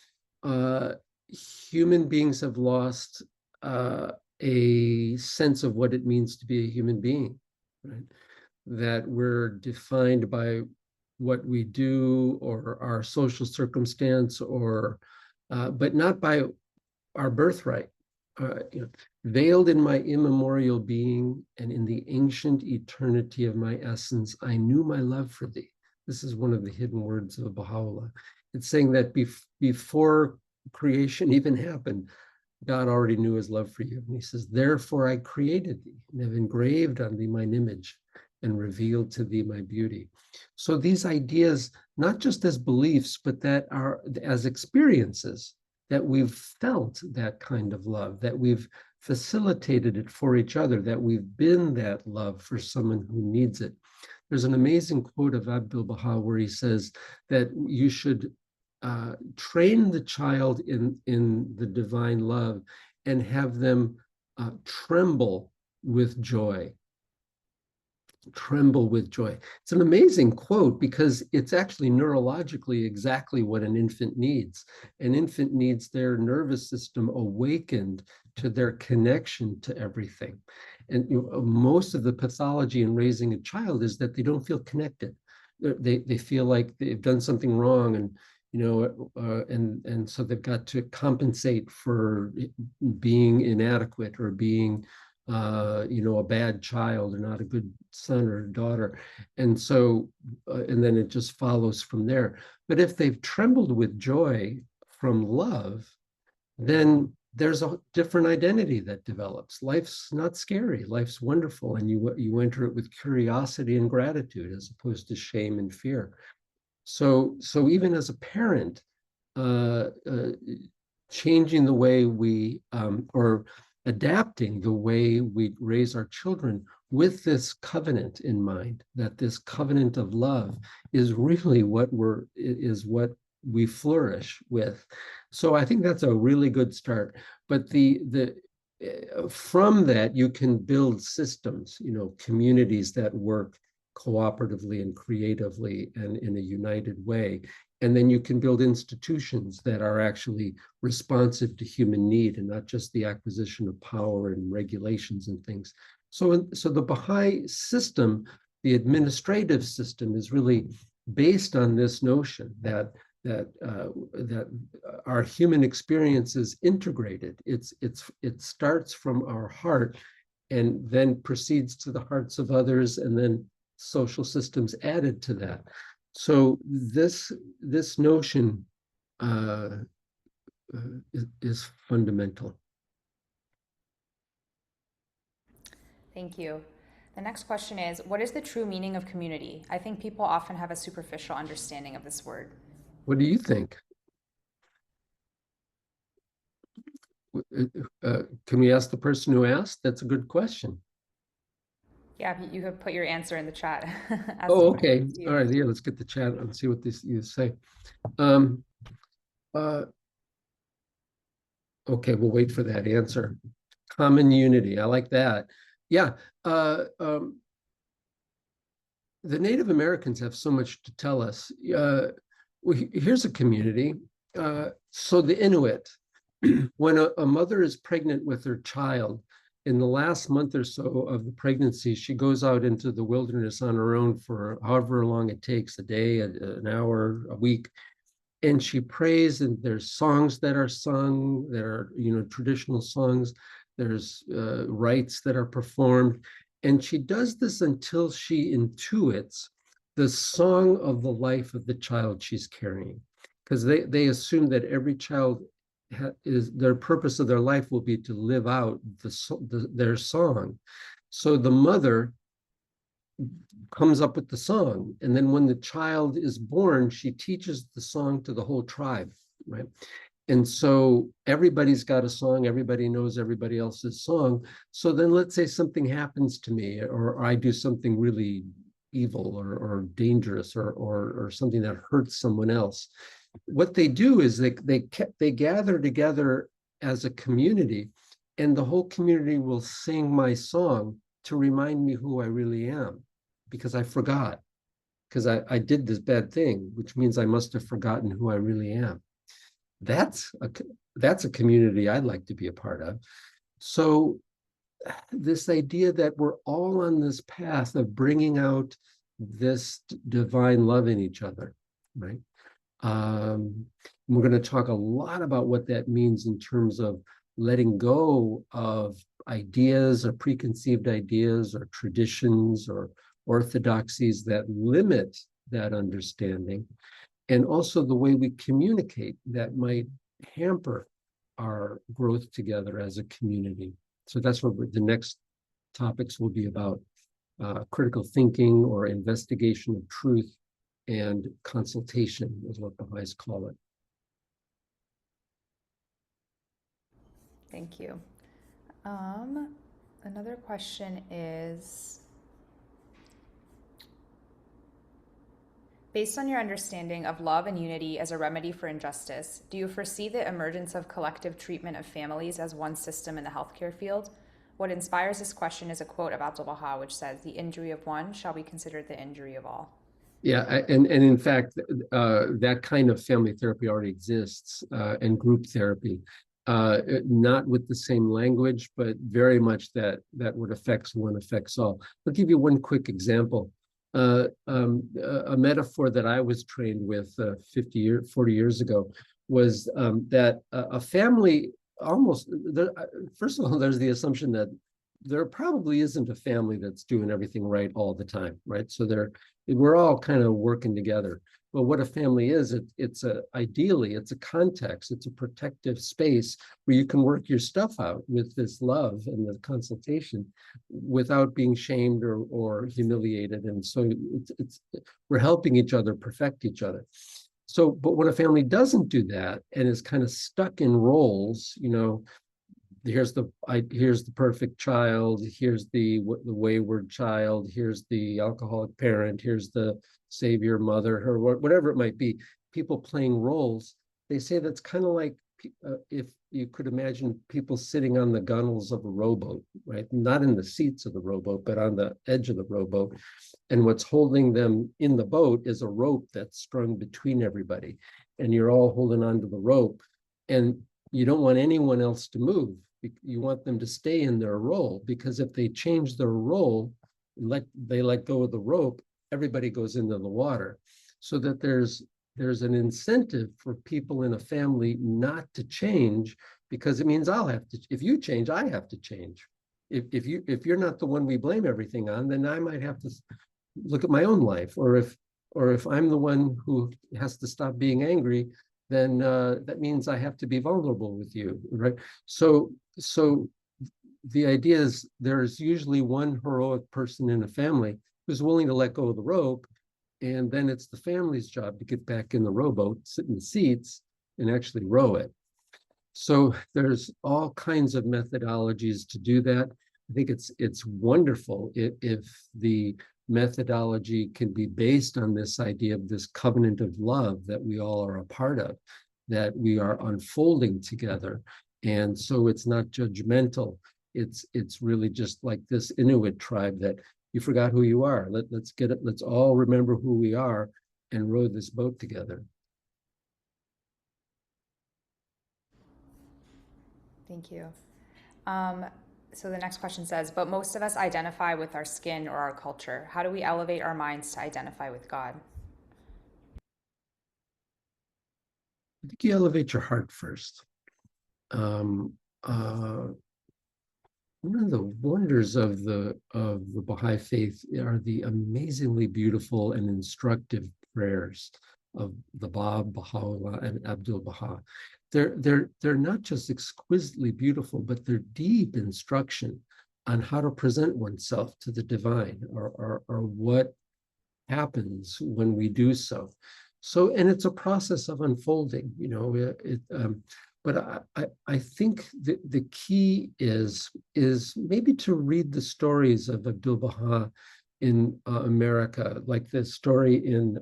human beings have lost a sense of what it means to be a human being, right? That we're defined by what we do or our social circumstance, or but not by our birthright. Veiled in my immemorial being and in the ancient eternity of my essence, I knew my love for thee. This is one of the hidden words of Baha'u'llah. It's saying that before creation even happened, God already knew his love for you. And he says, therefore I created thee and have engraved on thee mine image and revealed to thee my beauty. So these ideas, not just as beliefs, but that are as experiences, that we've felt that kind of love, that we've facilitated it for each other, that we've been that love for someone who needs it. There's an amazing quote of Abdul Baha where he says that you should train the child in the divine love and have them tremble with joy. Tremble with joy. It's an amazing quote because it's actually neurologically exactly what an infant needs. An infant needs their nervous system awakened to their connection to everything. And most of the pathology in raising a child is that they don't feel connected. They feel like they've done something wrong, and and so they've got to compensate for being inadequate or being a bad child or not a good son or daughter. And so, and then it just follows from there. But if they've trembled with joy from love, then there's a different identity that develops. Life's not scary. Life's wonderful. And you enter it with curiosity and gratitude as opposed to shame and fear. So even as a parent, changing the way we, or adapting the way we raise our children with this covenant in mind, that this covenant of love is really what we flourish with. So I think that's a really good start. But from that, you can build systems, communities that work cooperatively and creatively and in a united way. And then you can build institutions that are actually responsive to human need and not just the acquisition of power and regulations and things. So the Baha'i system, the administrative system, is really based on this notion that our human experience is integrated. It starts from our heart and then proceeds to the hearts of others, and then social systems added to that. So this notion is fundamental. Thank you. The next question is, what is the true meaning of community? I think people often have a superficial understanding of this word. What do you think? Can we ask the person who asked? That's a good question. Yeah, you could put your answer in the chat. Oh, okay. All right. Yeah, let's get the chat and see what you say. Okay, we'll wait for that answer. Common unity. I like that. Yeah. The Native Americans have so much to tell us. Here's a community. So the Inuit, when a mother is pregnant with her child, in the last month or so of the pregnancy, she goes out into the wilderness on her own for however long it takes, a day, an hour, a week, and she prays, and there's songs that are sung, there are, traditional songs, there's rites that are performed, and she does this until she intuits the song of the life of the child she's carrying, because they assume that every child their purpose of their life will be to live out their song. So the mother comes up with the song, and then when the child is born, she teaches the song to the whole tribe, right? And so everybody's got a song, everybody knows everybody else's song. So then let's say something happens to me, or I do something really evil or dangerous or something that hurts someone else. What they do is they gather together as a community, and the whole community will sing my song to remind me who I really am, because I forgot, because I did this bad thing, which means I must have forgotten who I really am. That's a community I'd like to be a part of. So this idea that we're all on this path of bringing out this divine love in each other, right? We're going to talk a lot about what that means in terms of letting go of ideas or preconceived ideas or traditions or orthodoxies that limit that understanding, and also the way we communicate that might hamper our growth together as a community. So that's what the next topics will be about: critical thinking, or investigation of truth, and consultation is what the Baha'is call it. Thank you. Another question is, based on your understanding of love and unity as a remedy for injustice, do you foresee the emergence of collective treatment of families as one system in the healthcare field? What inspires this question is a quote of Abdu'l-Baha, which says, "The injury of one shall be considered the injury of all." Yeah, and in fact, that kind of family therapy already exists, and group therapy, not with the same language, but very much that what affects one affects all. I'll give you one quick example. A metaphor that I was trained with 40 years ago was that a family first of all, there's the assumption that there probably isn't a family that's doing everything right all the time, right? So we're all kind of working together. But what a family is, ideally, it's a context, it's a protective space where you can work your stuff out with this love and the consultation without being shamed or humiliated. And so we're helping each other perfect each other. So, but when a family doesn't do that and is kind of stuck in roles, here's the perfect child, here's the wayward child, here's the alcoholic parent, here's the savior mother, or whatever it might be, people playing roles. They say that's kind of like if you could imagine people sitting on the gunnels of a rowboat, right? Not in the seats of the rowboat, but on the edge of the rowboat. And what's holding them in the boat is a rope that's strung between everybody. And you're all holding onto the rope. And you don't want anyone else to move. You want them to stay in their role, because if they change their role, they let go of the rope, everybody goes into the water. So that there's an incentive for people in a family not to change, because it means if you change, I have to change. If you're not the one we blame everything on, then I might have to look at my own life. Or if I'm the one who has to stop being angry, then that means I have to be vulnerable with you, right? So the idea is there's usually one heroic person in a family who's willing to let go of the rope, and then it's the family's job to get back in the rowboat, sit in the seats, and actually row it. So there's all kinds of methodologies to do that. I think it's wonderful if the methodology can be based on this idea of this covenant of love that we all are a part of, that we are unfolding together. And so it's not judgmental. It's really just like this Inuit tribe that you forgot who you are. Let's get it. Let's all remember who we are and row this boat together. Thank you. So the next question says, but most of us identify with our skin or our culture. How do we elevate our minds to identify with God? I think you elevate your heart first. One of the wonders of the Baha'i faith are the amazingly beautiful and instructive prayers of the Bab, Baha'u'llah, and Abdu'l-Baha. They're not just exquisitely beautiful, but they're deep instruction on how to present oneself to the divine, or what happens when we do so. So, and it's a process of unfolding, but I think the key is maybe to read the stories of Abdu'l-Baha in America, like the story in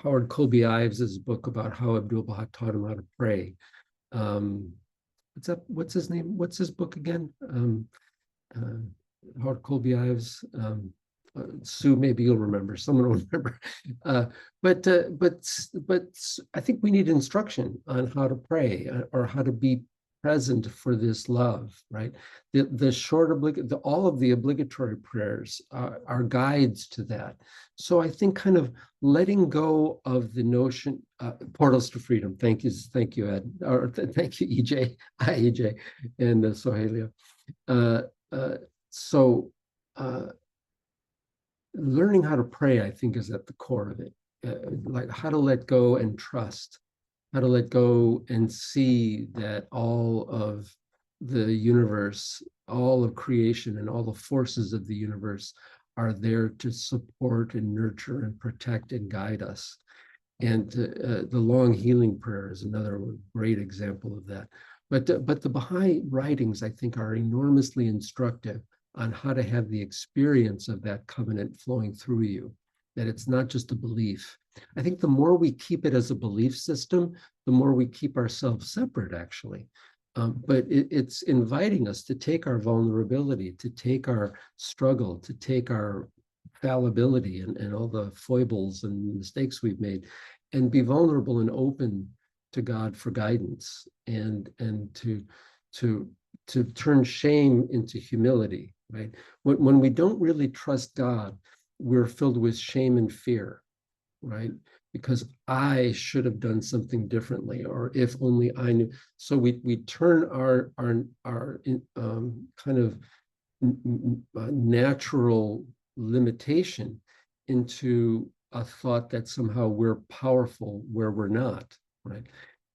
Howard Colby Ives's book about how Abdu'l-Baha taught him how to pray. What's his name? What's his book again? Howard Colby Ives. Sue, maybe you'll remember. Someone will remember. But I think we need instruction on how to pray, or how to be present for this love, right? All of the obligatory prayers are guides to that. So I think kind of letting go of the notion, portals to freedom. Thank you, Ed, or thank you, EJ, hi EJ, and Sohelia. learning how to pray, I think, is at the core of it. Like how to let go and trust, how to let go and see that all of the universe, all of creation, and all the forces of the universe are there to support and nurture and protect and guide us. And the long healing prayer is another great example of that. But the Baha'i writings, I think, are enormously instructive on how to have the experience of that covenant flowing through you, that it's not just a belief. I think the more we keep it as a belief system, the more we keep ourselves separate, actually. But it's inviting us to take our vulnerability, to take our struggle, to take our fallibility and all the foibles and mistakes we've made, and be vulnerable and open to God for guidance, and to turn shame into humility, right? When we don't really trust God, we're filled with shame and fear, right? Because I should have done something differently, or if only I knew. So we turn our kind of natural limitation into a thought that somehow we're powerful where we're not, right?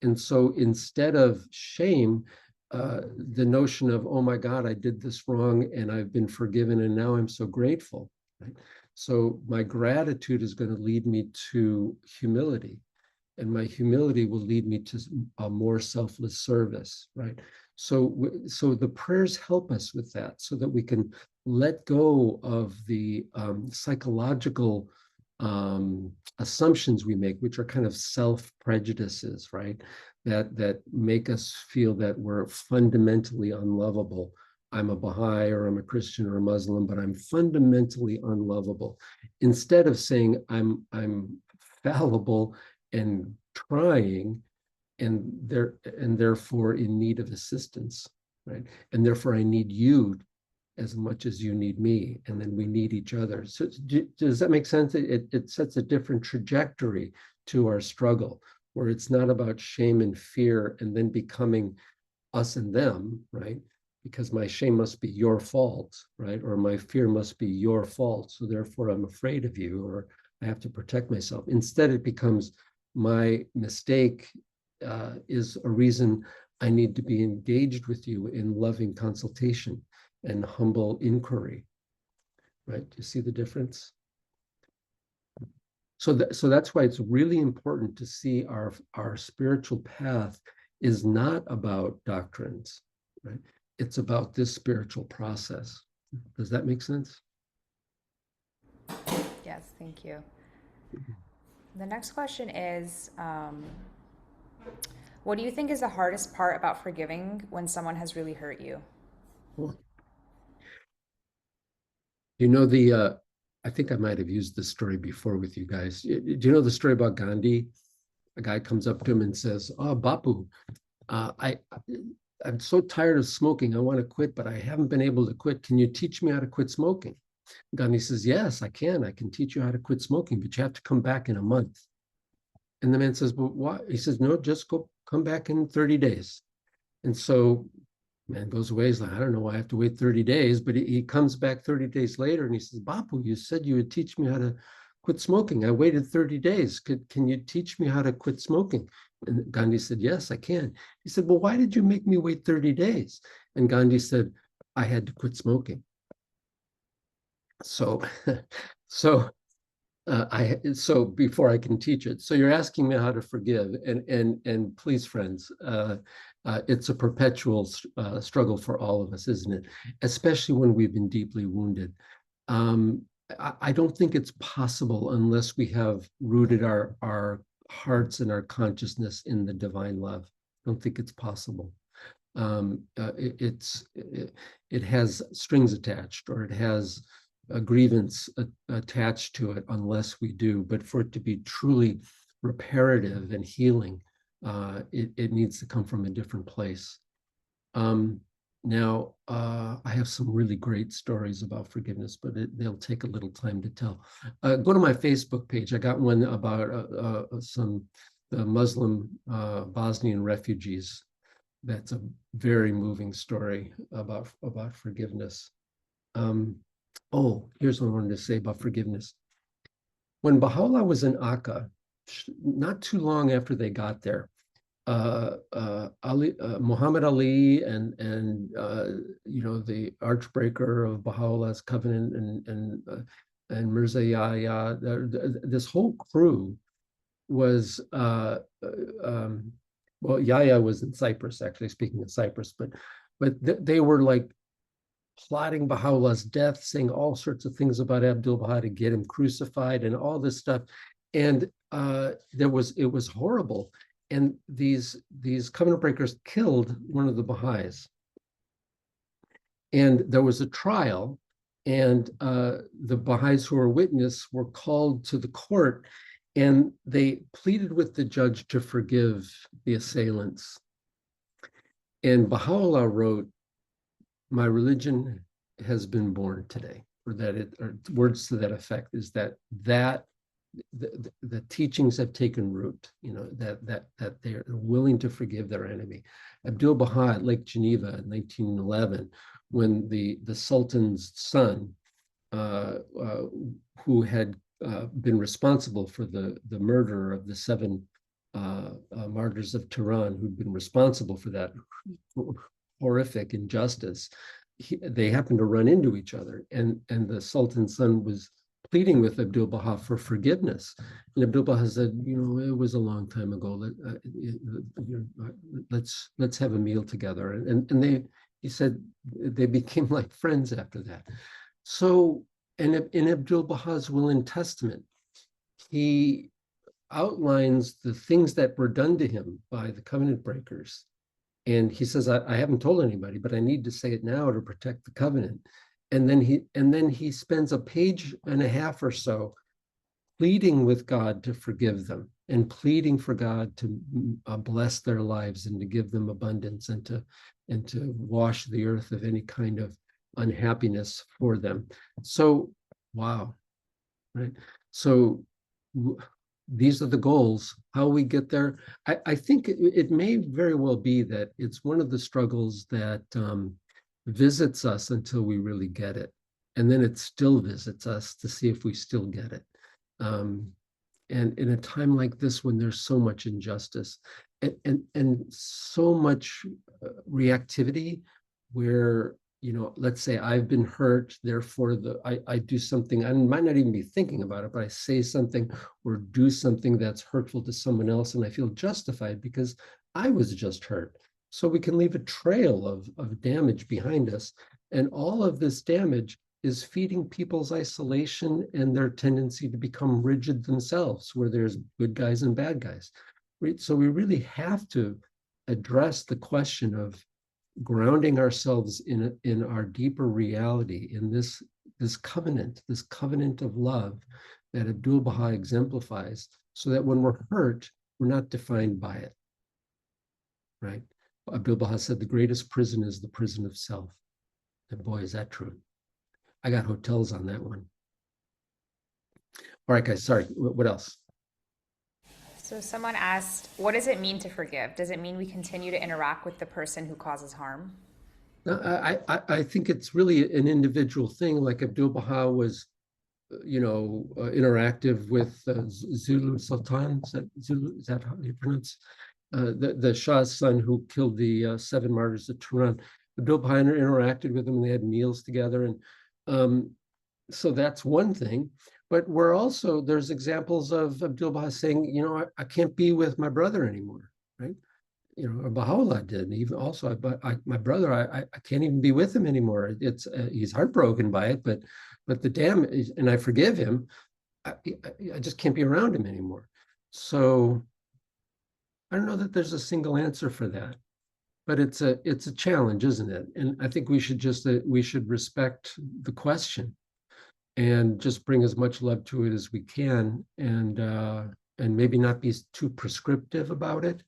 And so instead of shame, the notion of, oh my God, I did this wrong and I've been forgiven and now I'm so grateful, right? So my gratitude is going to lead me to humility, and my humility will lead me to a more selfless service, right? So the prayers help us with that, so that we can let go of the psychological assumptions we make, which are kind of self-prejudices, right? That make us feel that we're fundamentally unlovable. I'm a Baha'i, or I'm a Christian or a Muslim, but I'm fundamentally unlovable. Instead of saying I'm fallible and trying, and therefore in need of assistance, right? And therefore I need you as much as you need me, and then we need each other. So does that make sense? It sets a different trajectory to our struggle, where it's not about shame and fear and then becoming us and them, right? Because my shame must be your fault, right? Or my fear must be your fault, so therefore I'm afraid of you, or I have to protect myself. Instead, it becomes my mistake is a reason I need to be engaged with you in loving consultation and humble inquiry, right? Do you see the difference? So that's why it's really important to see our spiritual path is not about doctrines, right? It's about this spiritual process. Does that make sense? Yes, thank you. The next question is, what do you think is the hardest part about forgiving when someone has really hurt you? Well, you know, I think I might have used this story before with you guys. Do you know the story about Gandhi? A guy comes up to him and says, "Oh, Bapu, I'm so tired of smoking. I want to quit, but I haven't been able to quit. Can you teach me how to quit smoking?" Gandhi says, "Yes, I can. I can teach you how to quit smoking, but you have to come back in a month." And the man says, "Well, why?" He says, "No, just come back in 30 days." And so man goes away. He's like, "I don't know why I have to wait 30 days." But he comes back 30 days later and he says, "Bapu, you said you would teach me how to quit smoking. I waited 30 days. Can you teach me how to quit smoking?" And Gandhi said, "Yes, I can." He said, "Well, why did you make me wait 30 days? And Gandhi said, "I had to quit smoking." So, so so before I can teach it. So you're asking me how to forgive, and please, friends, it's a perpetual struggle for all of us, isn't it? Especially when we've been deeply wounded. I don't think it's possible unless we have rooted our hearts and our consciousness in the divine love. I don't think it's possible. It has strings attached, or it has a grievance attached to it unless we do. But for it to be truly reparative and healing, it needs to come from a different place. Now, I have some really great stories about forgiveness, but they'll take a little time to tell. Go to my Facebook page. I got one about the Muslim Bosnian refugees. That's a very moving story about forgiveness. Oh, here's what I wanted to say about forgiveness. When Baha'u'llah was in Akka, not too long after they got there, Muhammad Ali and the archbreaker of Baha'u'llah's covenant and Mirza Yahya, this whole crew was well, Yahya was in Cyprus, actually, speaking of Cyprus, but they were like plotting Baha'u'llah's death, saying all sorts of things about Abdul Baha to get him crucified and all this stuff. And it was horrible. And these covenant breakers killed one of the Baha'is. And there was a trial, and the Baha'is who were witness were called to the court, and they pleaded with the judge to forgive the assailants. And Baha'u'llah wrote, "My religion has been born today," or words to that effect, is that the teachings have taken root, that they're willing to forgive their enemy. Abdul Baha at Lake Geneva in 1911, when the Sultan's son, who had been responsible for the murder of the 7 martyrs of Tehran, who'd been responsible for that horrific injustice, they happened to run into each other, and the Sultan's son was pleading with Abdul Baha for forgiveness. And Abdul Baha said, it was a long time ago. Let's have a meal together. And he said they became like friends after that. So, and in Abdul Baha's Will and Testament, he outlines the things that were done to him by the covenant breakers. And he says, I haven't told anybody, but I need to say it now to protect the covenant. And then he spends a page and a half or so pleading with God to forgive them, and pleading for God to bless their lives and to give them abundance, and to wash the earth of any kind of unhappiness for them. So, wow, right? So these are the goals. How we get there, I think it may very well be that it's one of the struggles that visits us until we really get it. And then it still visits us to see if we still get it. And in a time like this, when there's so much injustice and so much reactivity, where, let's say I've been hurt, therefore I do something, I might not even be thinking about it, but I say something or do something that's hurtful to someone else, and I feel justified because I was just hurt. So we can leave a trail of damage behind us. And all of this damage is feeding people's isolation and their tendency to become rigid themselves, where there's good guys and bad guys. So we really have to address the question of grounding ourselves in our deeper reality, in this covenant of love that Abdul Baha exemplifies, so that when we're hurt, we're not defined by it, right? Abdul Baha said the greatest prison is the prison of self. And boy, is that true. I got hotels on that one. All right, guys, sorry, what else? So someone asked, what does it mean to forgive? Does it mean we continue to interact with the person who causes harm? I think it's really an individual thing. Like Abdul Baha was, interactive with Zulu Sultan. Is that how you pronounce? The Shah's son who killed the 7 martyrs of Tehran. Abdul Baha interacted with him, and they had meals together. And so that's one thing. But there's examples of Abdul Baha saying, I can't be with my brother anymore, right? Baha'u'llah did. Even also, my brother, I can't even be with him anymore. He's heartbroken by it, but the damage, and I forgive him. I just can't be around him anymore. So I don't know that there's a single answer for that, but it's a challenge, isn't it? And I think we should respect the question and just bring as much love to it as we can, and maybe not be too prescriptive about it,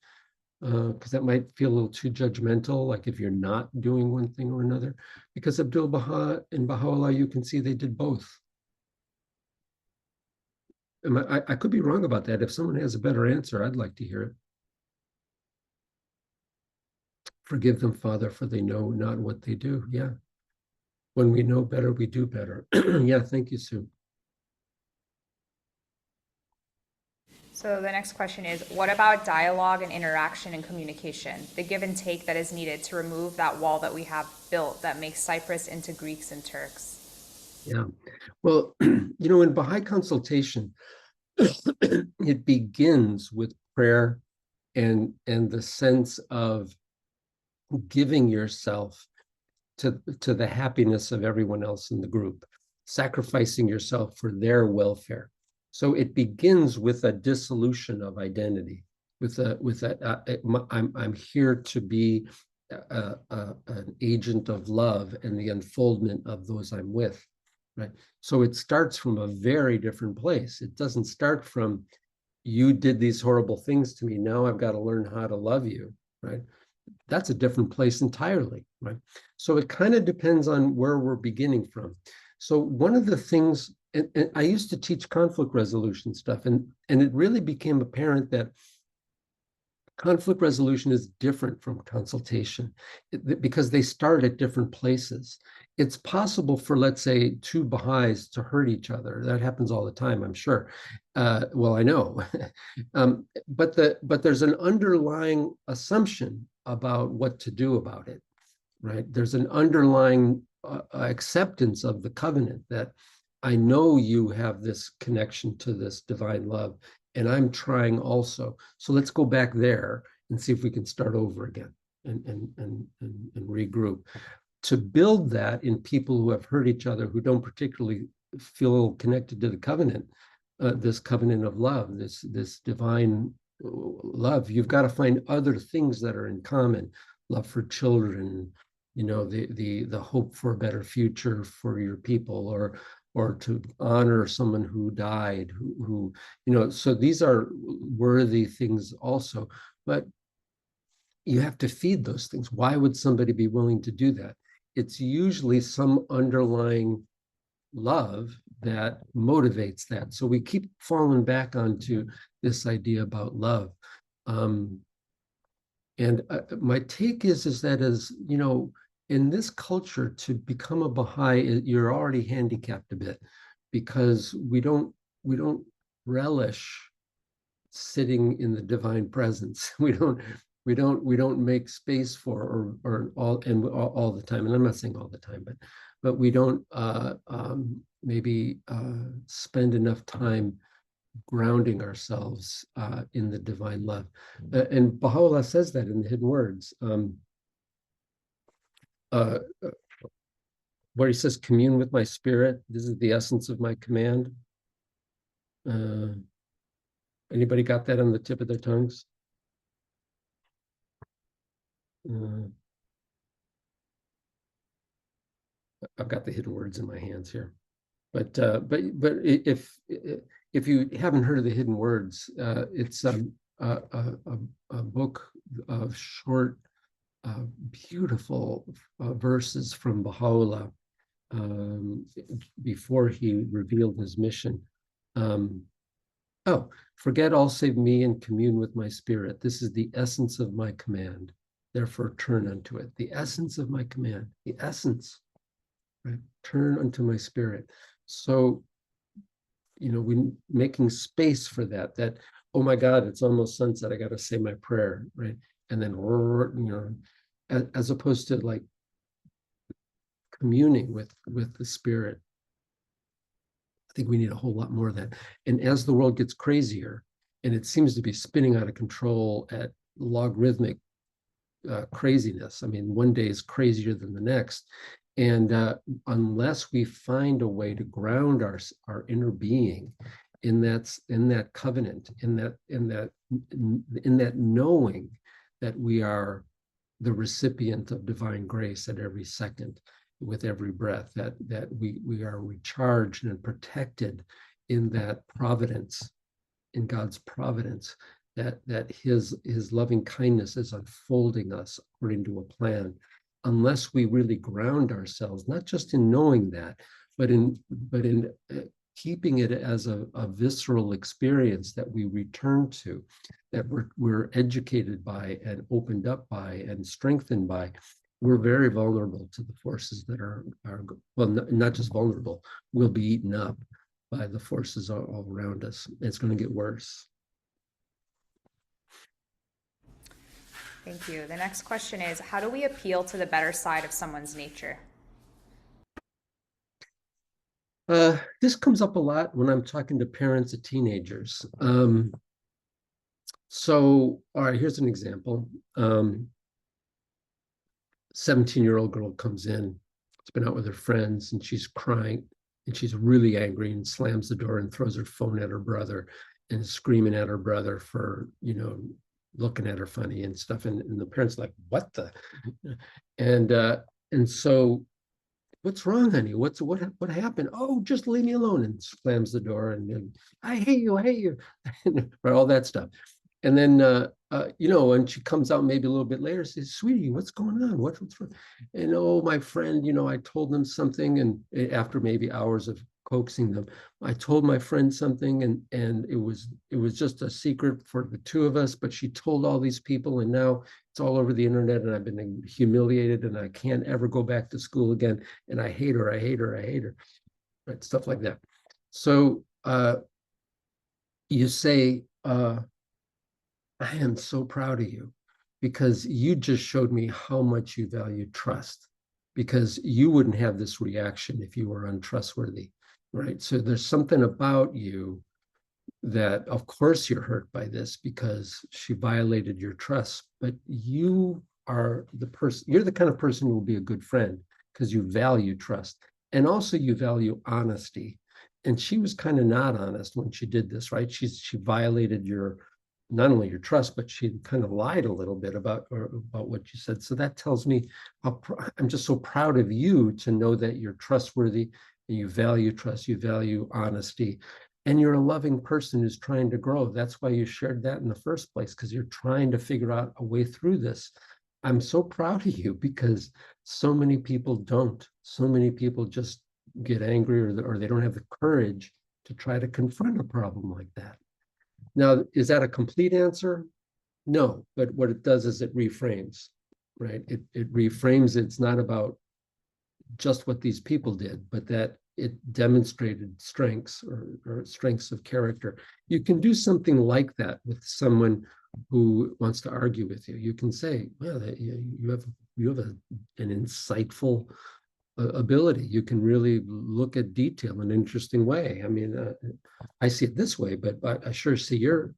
because that might feel a little too judgmental, like if you're not doing one thing or another. Because Abdul Baha and Baha'u'llah, you can see they did both. I could be wrong about that. If someone has a better answer, I'd like to hear it. Forgive them, Father, for they know not what they do. Yeah. When we know better, we do better. Yeah, thank you, Sue. So the next question is, what about dialogue and interaction and communication, the give and take that is needed to remove that wall that we have built that makes Cyprus into Greeks and Turks? Yeah, well, in Baha'i consultation, it begins with prayer and the sense of giving yourself to the happiness of everyone else in the group, sacrificing yourself for their welfare. So it begins with a dissolution of identity, I'm here to be an agent of love and the unfoldment of those I'm with, right? So it starts from a very different place. It doesn't start from, you did these horrible things to me, now I've got to learn how to love you, right? That's a different place entirely, right? So it kind of depends on where we're beginning from. So one of the things, and I used to teach conflict resolution stuff, and it really became apparent that conflict resolution is different from consultation because they start at different places. It's possible for, let's say, two Baha'is to hurt each other. That happens all the time, I'm sure. Well, I know. But there's an underlying assumption about what to do about it, right? There's an underlying acceptance of the covenant that I know you have this connection to this divine love, and I'm trying also. So let's go back there and see if we can start over again and regroup. To build that in people who have hurt each other, who don't particularly feel connected to the covenant, this covenant of love, this divine love, you've got to find other things that are in common. Love for children, the hope for a better future for your people, or to honor someone who died, who so these are worthy things also, but you have to feed those things. Why would somebody be willing to do that? It's usually some underlying love that motivates that. So we keep falling back onto this idea about love. And my take is that in this culture, to become a Baha'i, you're already handicapped a bit because we don't relish sitting in the divine presence. We don't make space for or all the time. And I'm not saying all the time, but we don't maybe spend enough time grounding ourselves in the divine love. And Baha'u'llah says that in the Hidden Words. Where he says, commune with my spirit. This is the essence of my command. Anybody got that on the tip of their tongues? I've got the Hidden Words in my hands here. But if you haven't heard of the Hidden Words, it's a book of short, beautiful verses from Baha'u'llah before he revealed his mission. Forget all save me and commune with my spirit. This is the essence of my command. Therefore, turn unto it. The essence of my command, the essence, right? Turn unto my spirit. So, we making space for that, oh my God, it's almost sunset, I got to say my prayer, right? And then, as opposed to like communing with the spirit. I think we need a whole lot more of that. And as the world gets crazier, and it seems to be spinning out of control at logarithmic craziness. I mean, one day is crazier than the next. And unless we find a way to ground our inner being in that covenant, in that knowing that we are the recipient of divine grace at every second, with every breath, that we are recharged and protected in that providence, in God's providence, that his loving kindness is unfolding us according to a plan. Unless we really ground ourselves, not just in knowing that, but in keeping it as a visceral experience that we return to, that we're educated by and opened up by and strengthened by, we're very vulnerable to the forces that are well, not just vulnerable, we'll be eaten up by the forces all around us. It's going to get worse. Thank you. The next question is, how do we appeal to the better side of someone's nature? This comes up a lot when I'm talking to parents of teenagers. So, all right, here's an example. 17-year-old girl comes in, has been out with her friends, and she's crying, and she's really angry and slams the door and throws her phone at her brother and is screaming at her brother for, looking at her funny and stuff. And the parents are like, what the? And so, what's wrong, honey? What happened? Oh, just leave me alone, and slams the door and I hate you, or all that stuff. And then when she comes out maybe a little bit later, says, sweetie, what's going on? What's wrong? And oh, my friend, I told them something, and after maybe hours of coaxing them, I told my friend something, and it was just a secret for the two of us, but she told all these people, and now it's all over the internet, and I've been humiliated, and I can't ever go back to school again, and I hate her, right? Stuff like that. So you say, I am so proud of you, because you just showed me how much you value trust, because you wouldn't have this reaction if you were untrustworthy, right? So there's something about you that, of course, you're hurt by this because she violated your trust, but you are you're the kind of person who will be a good friend because you value trust. And also you value honesty. And she was kind of not honest when she did this, right? She violated not only your trust, but she kind of lied a little bit about what you said. So that tells me I'm just so proud of you to know that you're trustworthy and you value trust, you value honesty, and you're a loving person who's trying to grow. That's why you shared that in the first place, because you're trying to figure out a way through this. I'm so proud of you, because so many people don't. So many people just get angry, or they don't have the courage to try to confront a problem like that. Now, is that a complete answer? No, but what it does is it reframes, right? It reframes. It's not about just what these people did, but that it demonstrated strengths or strengths of character. You can do something like that with someone who wants to argue with you. You can say, well, you have an insightful ability. You can really look at detail in an interesting way. I mean, I see it this way, but I sure see your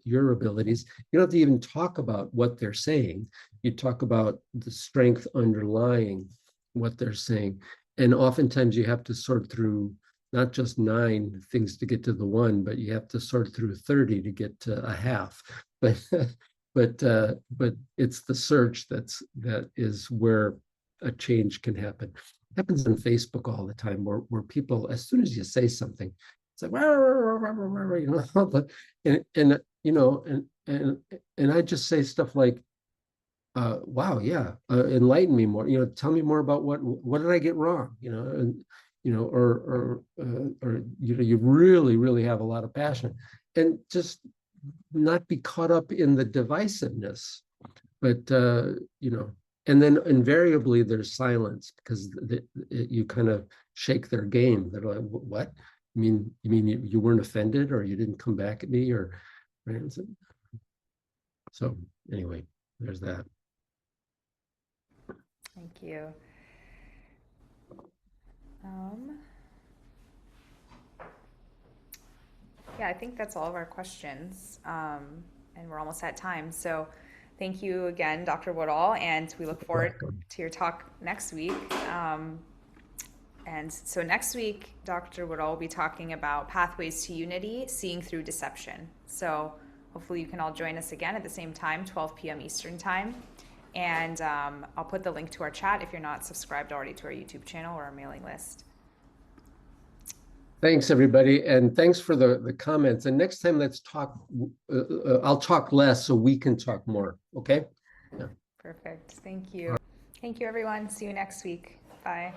abilities. You don't have to even talk about what they're saying. You talk about the strength underlying what they're saying. And oftentimes you have to sort through not just 9 things to get to the 1, but you have to sort through 30 to get to a half. But it's the search that is where a change can happen. It happens on Facebook all the time, where people, as soon as you say something, it's like, and I just say stuff like, wow, yeah, enlighten me more, tell me more about what did I get wrong, and or you really have a lot of passion, and just not be caught up in the divisiveness, but and then invariably there's silence, because you kind of shake their game. They're like, what? You mean you weren't offended, or you didn't come back at me, or right? So anyway, there's that. Thank you. Yeah, I think that's all of our questions, and we're almost at time. So thank you again, Dr. Woodall, and we look forward to your talk next week. And so next week, Dr. Woodall will be talking about pathways to unity, seeing through deception. So hopefully you can all join us again at the same time, 12 p.m. Eastern time. And I'll put the link to our chat if you're not subscribed already to our YouTube channel or our mailing list. Thanks, everybody. And thanks for the comments. And next time, let's talk, I'll talk less so we can talk more. Okay? Yeah. Perfect. Thank you. Thank you, everyone. See you next week. Bye.